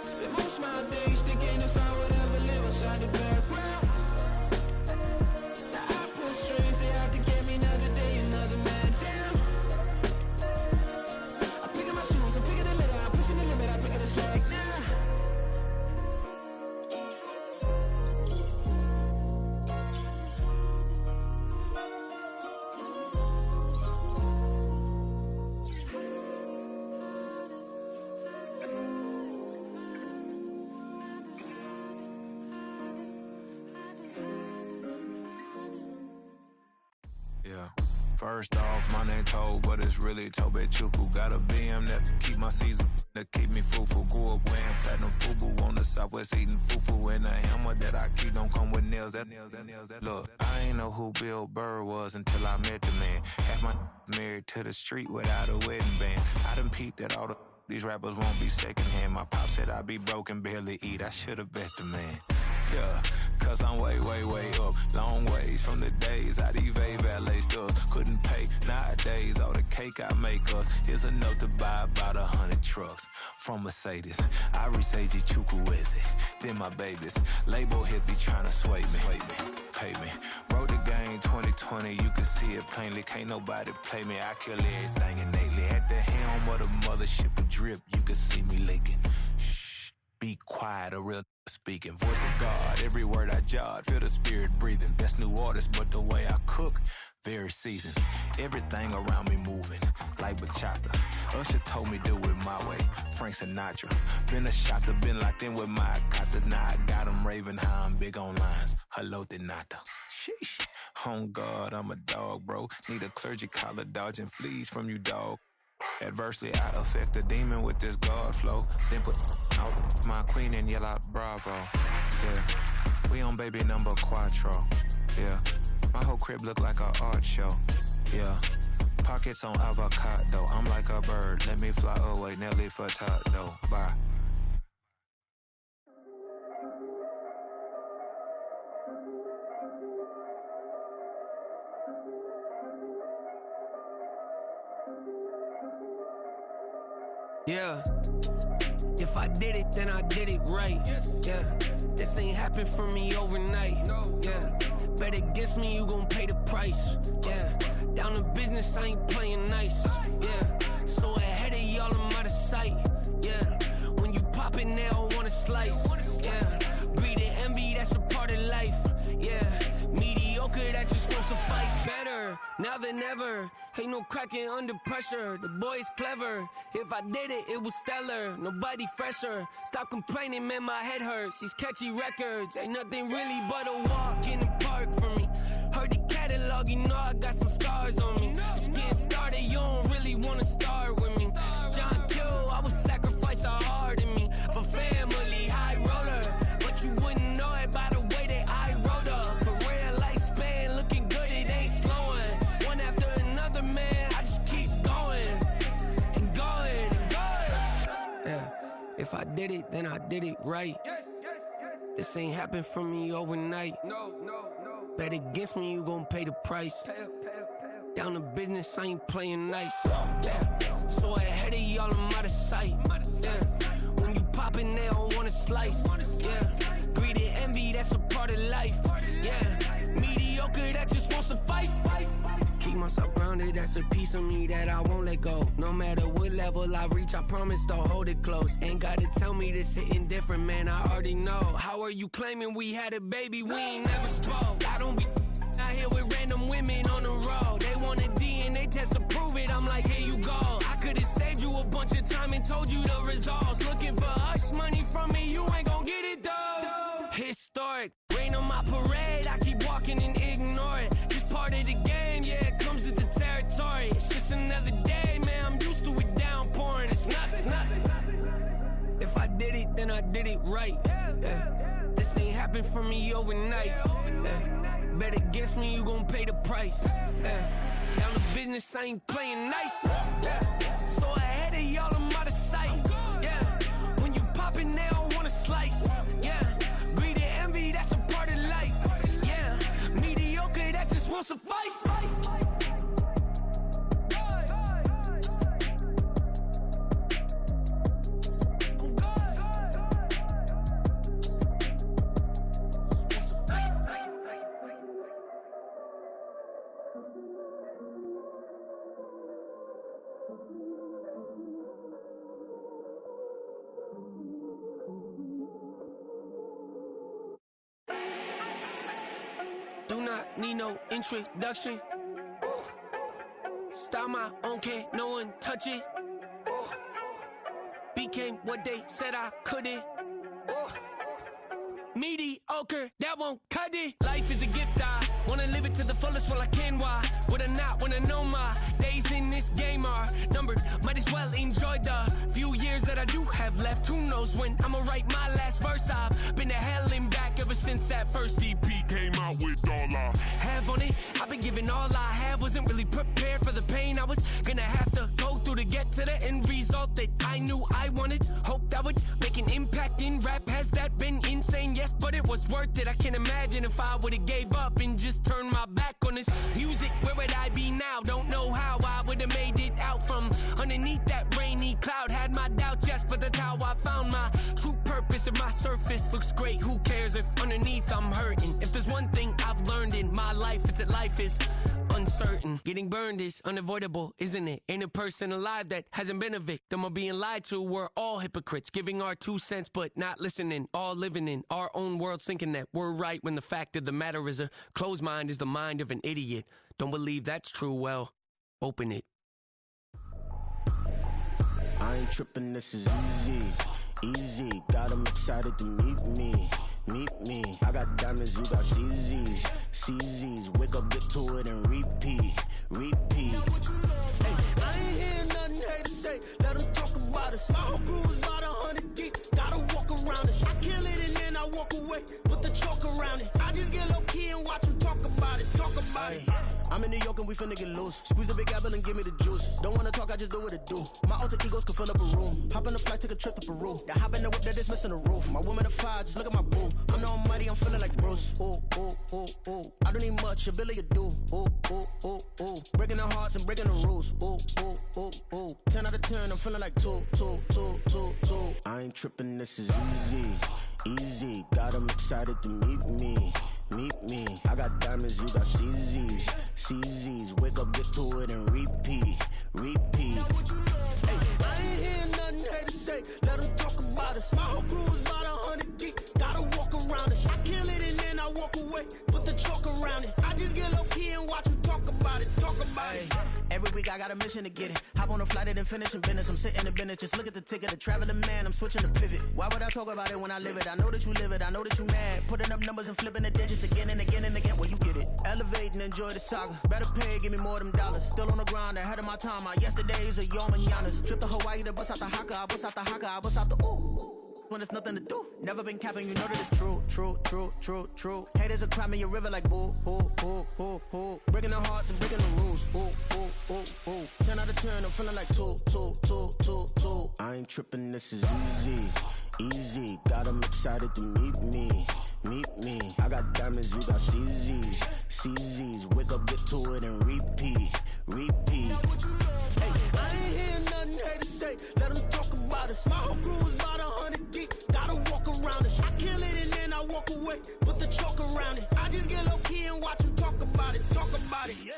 Spend most of my days thinking if I would ever live inside the background. Now I pull strings, they out to get me another day, another man down. I pick up my shoes, I'm picking the litter, I'm pushing the limit, I pick up the slack now. Yeah. First off, my name Toad, but it's really Tobe Chuku. Got a BM that keep my season, that keep me fruitful. Grew up wearing platinum FUBU on the Southwest eating fufu. And the hammer that I keep don't come with nails. Look, I ain't know who Bill Burr was until I met the man. Half my married to the street without a wedding band. I done peeped that all these rappers won't be secondhand. My pop said I'd be broke and barely eat. I should've bet the man. Yeah, cause I'm way, way, way up. Long ways from the days I eBay valet stores. Couldn't pay nowadays. All the cake I make us is enough to buy about 100 trucks. From Mercedes, I resage Chukwueze. Then my babies, label hit be trying to sway me. Pay me. Wrote the game 2020, you can see it plainly. Can't nobody play me. I kill everything innately. At the helm of the mothership of drip, you can see me leaking. Shh, be quiet, a real speaking. Voice of God, every word I jot, feel the spirit breathing. Best new artist, but the way I cook, very seasoned. Everything around me moving, like bachata. Usher told me do it my way, Frank Sinatra. Been a shotter, been locked in with my katas. Now I got them raving how I'm big on lines. Hello, Denata. Sheesh. On God, I'm a dog, bro. Need a clergy collar, dodging fleas from you, dog. Adversely, I affect the demon with this God flow. Then put out my queen and yell out bravo. Yeah, we on baby number quattro. Yeah, my whole crib look like a art show. Yeah, pockets on avocado. I'm like a bird. Let me fly away, Nelly Furtado. Bye. Yeah, if I did it, then I did it right. Yeah, this ain't happened for me overnight. Yeah, bet against me, you gon' pay the price. Yeah, down to business, I ain't playing nice. Yeah, so ahead of y'all, I'm out of sight. Yeah, when you pop it, they don't wanna slice. Yeah, breed and envy, that's a part of life. Yeah, mediocre, that just won't suffice. Better now than ever. Ain't no cracking under pressure. The boy's clever. If I did it, it was stellar. Nobody fresher. Stop complaining, man, my head hurts. These catchy records ain't nothing really but a walk in the park for me. Heard the catalog, you know I got some scars on me. It's getting started, you don't really wanna start with me. It's John Kill, I would sacrifice a heart in me for family, high roller. But you wouldn't know it by the way that I wrote up. Career lifespan looking good, it ain't slowing. One after another, man, I just keep going and going and going. Yeah, If I did it, then I did it right. This ain't happened for me overnight. Bet against me, you gon' pay the price. Down to business, I ain't playing nice. So ahead of y'all, I'm out of sight. When you poppin', they don't wanna slice. Greed and envy, that's a part of life. Mediocre, that just won't suffice. Keep myself grounded, that's a piece of me that I won't let go. No matter what level I reach, I promise to hold it close. Ain't gotta tell me this hitting different, man, I already know. How are you claiming we had a baby, we ain't never spoke? I don't be out here with random women on the road. They want a DNA test to prove it, I'm like, here you go. I could've saved you a bunch of time and told you the results. Looking for hush money from me, you ain't gon' get it though. Historic, rain on my parade, I keep walking and ignore it. Just part of the game, yeah, it comes with the territory. It's just another day, man, I'm used to it downpouring. It's nothing. If I did it, then I did it right. This ain't happened for me overnight. Bet against me, you gon' pay the price. Down to business, I ain't playing nice. So ahead of y'all, I'm out of sight. When you poppin', they don't wanna slice. Greed and envy, that's a part of life. Mediocre, that just won't suffice. Do not need no introduction. Start my own, can't no one touch it. Became what they said I couldn't. Mediocre, that won't cut it. Life is a gift, I wanna live it to the fullest while I can. Why would I not wanna know my days in this game are numbered? Might as well enjoy the few years that I do have left. Who knows when I'ma write my last verse? I've been to hell and back ever since that first EP came out with all I have on it. I've been giving all I have, wasn't really prepared for the pain I was gonna have to go through to get to the end result that I knew I wanted. Hope that would make an impact in rap. Has that been insane? Yes, but it was worth it. I can't imagine if I would've gave up and just turned my back on this music. Where would I be now? Don't know how I would've made it out from underneath that rainy cloud. Had my doubts, yes, but that's how I found my true purpose. If my surface looks great, who cares if underneath I'm hurting? If there's one thing I've learned in my life, it's that life is uncertain. Getting burned is unavoidable, isn't it? Ain't a person alive that hasn't been a victim of being lied to. We're all hypocrites, giving our 2 cents but not listening. All living in our own world, thinking that we're right when the fact of the matter is a closed mind is the mind of an idiot. Don't believe that's true? Well, open it. I ain't tripping, this is easy. Got 'em excited to meet me. I got diamonds, you got CZs. Wake up, get to it, and repeat. Hey, I ain't hearing nothing haters say. Let them talk about us. My whole crew is about 100 deep. Gotta walk around us. I kill it and then I walk away. Put the chalk around it. I just get low key and watch them talk about it. I'm in New York and we finna get loose. Squeeze the big apple and give me the juice. Don't wanna talk, I just do what it do. My alter egos can fill up a room. Hop on the flight, take a trip to Peru. That hop in the whip that is missing the roof. My woman a fire, just look at my boo. I'm the almighty, I'm feeling like Bruce. Ooh. I don't need much, ability to do. Ooh. Breaking the hearts and breaking the rules. Ooh. 10 out of 10, I'm feeling like 2. I ain't tripping, this is easy. Got 'em excited to meet me. I got diamonds, you got CZs. Wake up, get to it, and repeat. Hey, I ain't hearing nothing haters say. Let them talk about us. My whole crew is about 100 deep. Gotta walk around us. I kill it and then I walk away. Put the chalk around it. I just get low key and watch them talk about it. Every week I got a mission to get it. Hop on a flight and then finish in business. I'm sitting in business, just look at the ticket. A traveling man, I'm switching to pivot. Why would I talk about it when I live it? I know that you live it, I know that you mad. Putting up numbers and flipping the digits again and again and again. Well, you get it. Elevate and enjoy the saga. Better pay, give me more of them dollars. Still on the grind, ahead of my time. My yesterdays are your mananas. Trip to Hawaii to bust out the haka. I bust out the haka, I bust out the ooh. when there's nothing to do. Never been capping, you know that it's true, true, true, true, true. Haters are climbing your river like boo, boo, boo, boo, boo. Breaking the hearts and breaking the rules. Ooh, ooh, ooh, ooh. 10 out of 10, I'm feeling like two. I ain't tripping, this is easy, easy. Got 'em excited to meet me. I got diamonds, you got CZs. Wake up, get to it, and repeat. Hey, I ain't hearing nothing haters say. Let them talk about us. My whole crew is about 100 deep. Gotta walk around it. I kill it and then I walk away. Put the chalk around it. I just get low key and watch them talk about it. Yeah.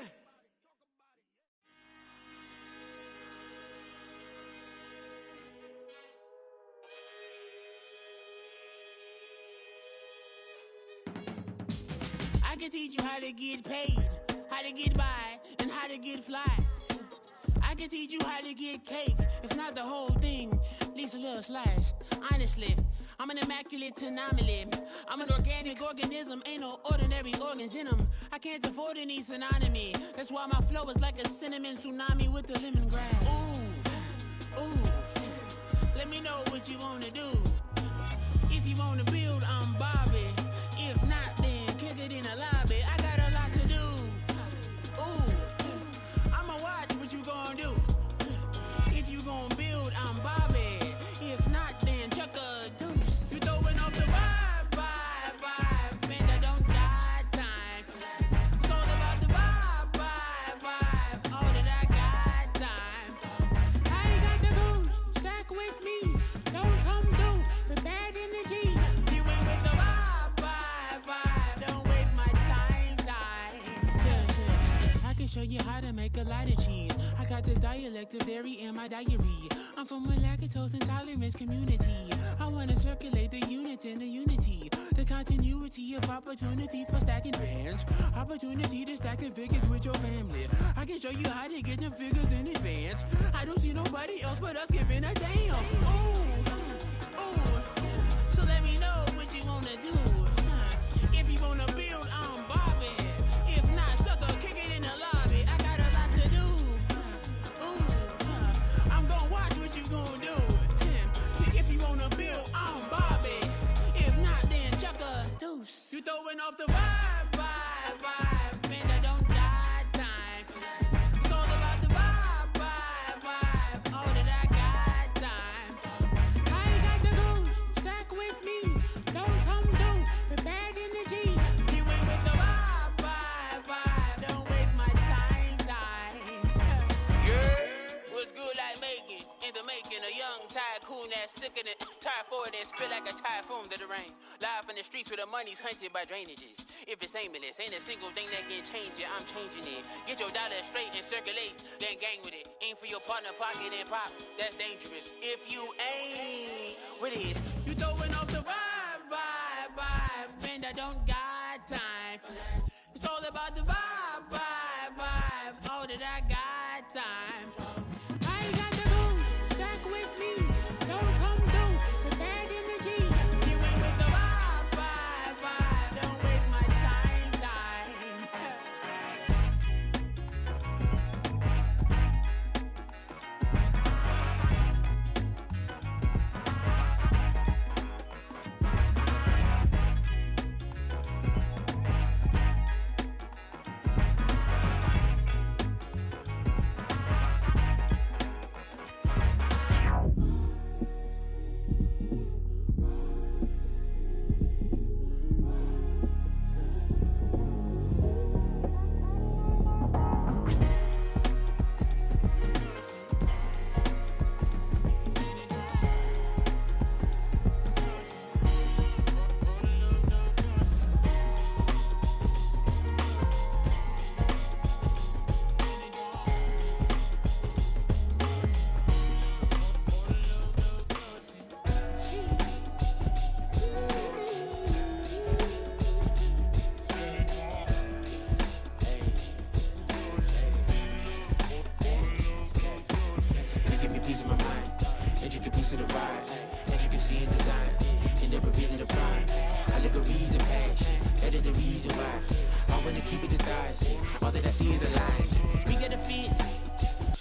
I can teach you how to get paid, how to get by, and how to get fly. I can teach you how to get cake, if not the whole thing, at least a little slice. Honestly, I'm an immaculate anomaly. I'm an organic organism, ain't no ordinary organs in them. I can't afford any synonymy. That's why my flow is like a cinnamon tsunami with the lemongrass. Ooh, let me know what you wanna do. If you wanna build, I'm Bobby. If not, then kick it in the lobby. I got a lot to do. Ooh, I'ma watch what you gon' do. If you gon' build, I'm Bobby. If not, then chuck a deuce. You throwing off the vibe. Man, I don't got time. It's all about the vibe. All that I got time. I ain't got the goose. Stack with me. Don't come through with bad energy. You ain't with the vibe. Don't waste my time. Yeah. I can show you how to make a lot of cheese. I got the dialect of dairy in my diary. I'm from a lactose intolerance community. I wanna circulate the unity and the unity. The continuity of opportunity for stacking bands. Opportunity to stack the figures with your family. I can show you how to get them figures in advance. I don't see nobody else but us giving a damn. Ooh. So let me know what you wanna do. If you wanna build, I'm Bobby. If not, sucker, kick it in the lobby. I got a lot to do. I'm gonna watch what you gonna do. See, if you wanna build, I'm Bobby. If not, then chuck a deuce. You throwing off the vibe. Man, I don't got time. It's all about the vibe. All that I got time. I ain't got the goose. Stack with me. Don't come through with bad energy. You ain't with the vibe. Don't waste my time. Yeah, what's good like making? In the making, a young tycoon that's sick of it. Tie forward and spit like a typhoon to the rain. Live in the streets where the money's hunted by drainages. If it's aimless, ain't a single thing that can change it. I'm changing it. Get your dollar straight and circulate, then gang with it. Aim for your partner, pocket and pop. That's dangerous. If you ain't with it, you throwing off the vibe. Man, I don't got time for that. It's all about the vibe. All that I got time for. I ain't got the goose. Stack with me. Don't come through with bad energy. You ain't with the vibe. Don't waste my time.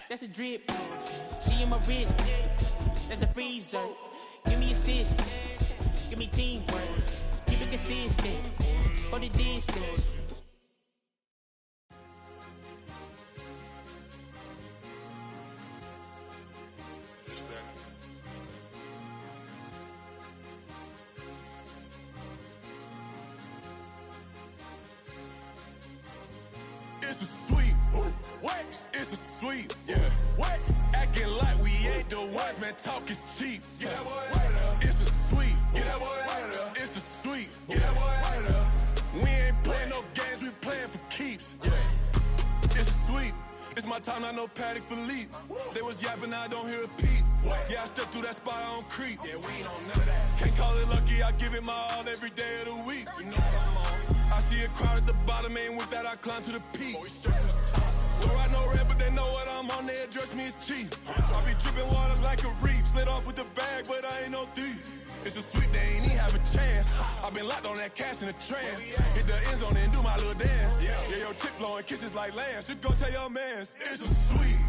That's a drip. She in my wrist. That's a freezer. Give me assist. Give me teamwork. Keep it consistent. For the distance. It's a sweep. What? It's a sweep. Yeah. What? Acting like we ain't the ones, man. Talk is cheap. Get that boy out of there. It's a sweep. Get that boy out of there. It's a sweep. Get that boy out of there. We ain't playing no games, we playing for keeps. Yeah. It's a sweep. It's my time, not no Paddock Philippe. They was yapping, I don't hear a peep. Yeah, I step through that spot, I don't creep. Yeah, we ain't on none of that. Can't call it lucky, I give it my all every day of the week. You know what I'm on. I see a crowd at the bottom, and with that I climb to the peak. Don't ride no red, but they know what I'm on, they address me as chief. I be dripping water like a reef, slid off with the bag, but I ain't no thief. It's a sweet, they ain't even have a chance. I've been locked on that cash in a trance. Hit the end zone and do my little dance. Yeah, your chick blowing kisses like lambs. You go tell your mans, it's a sweet.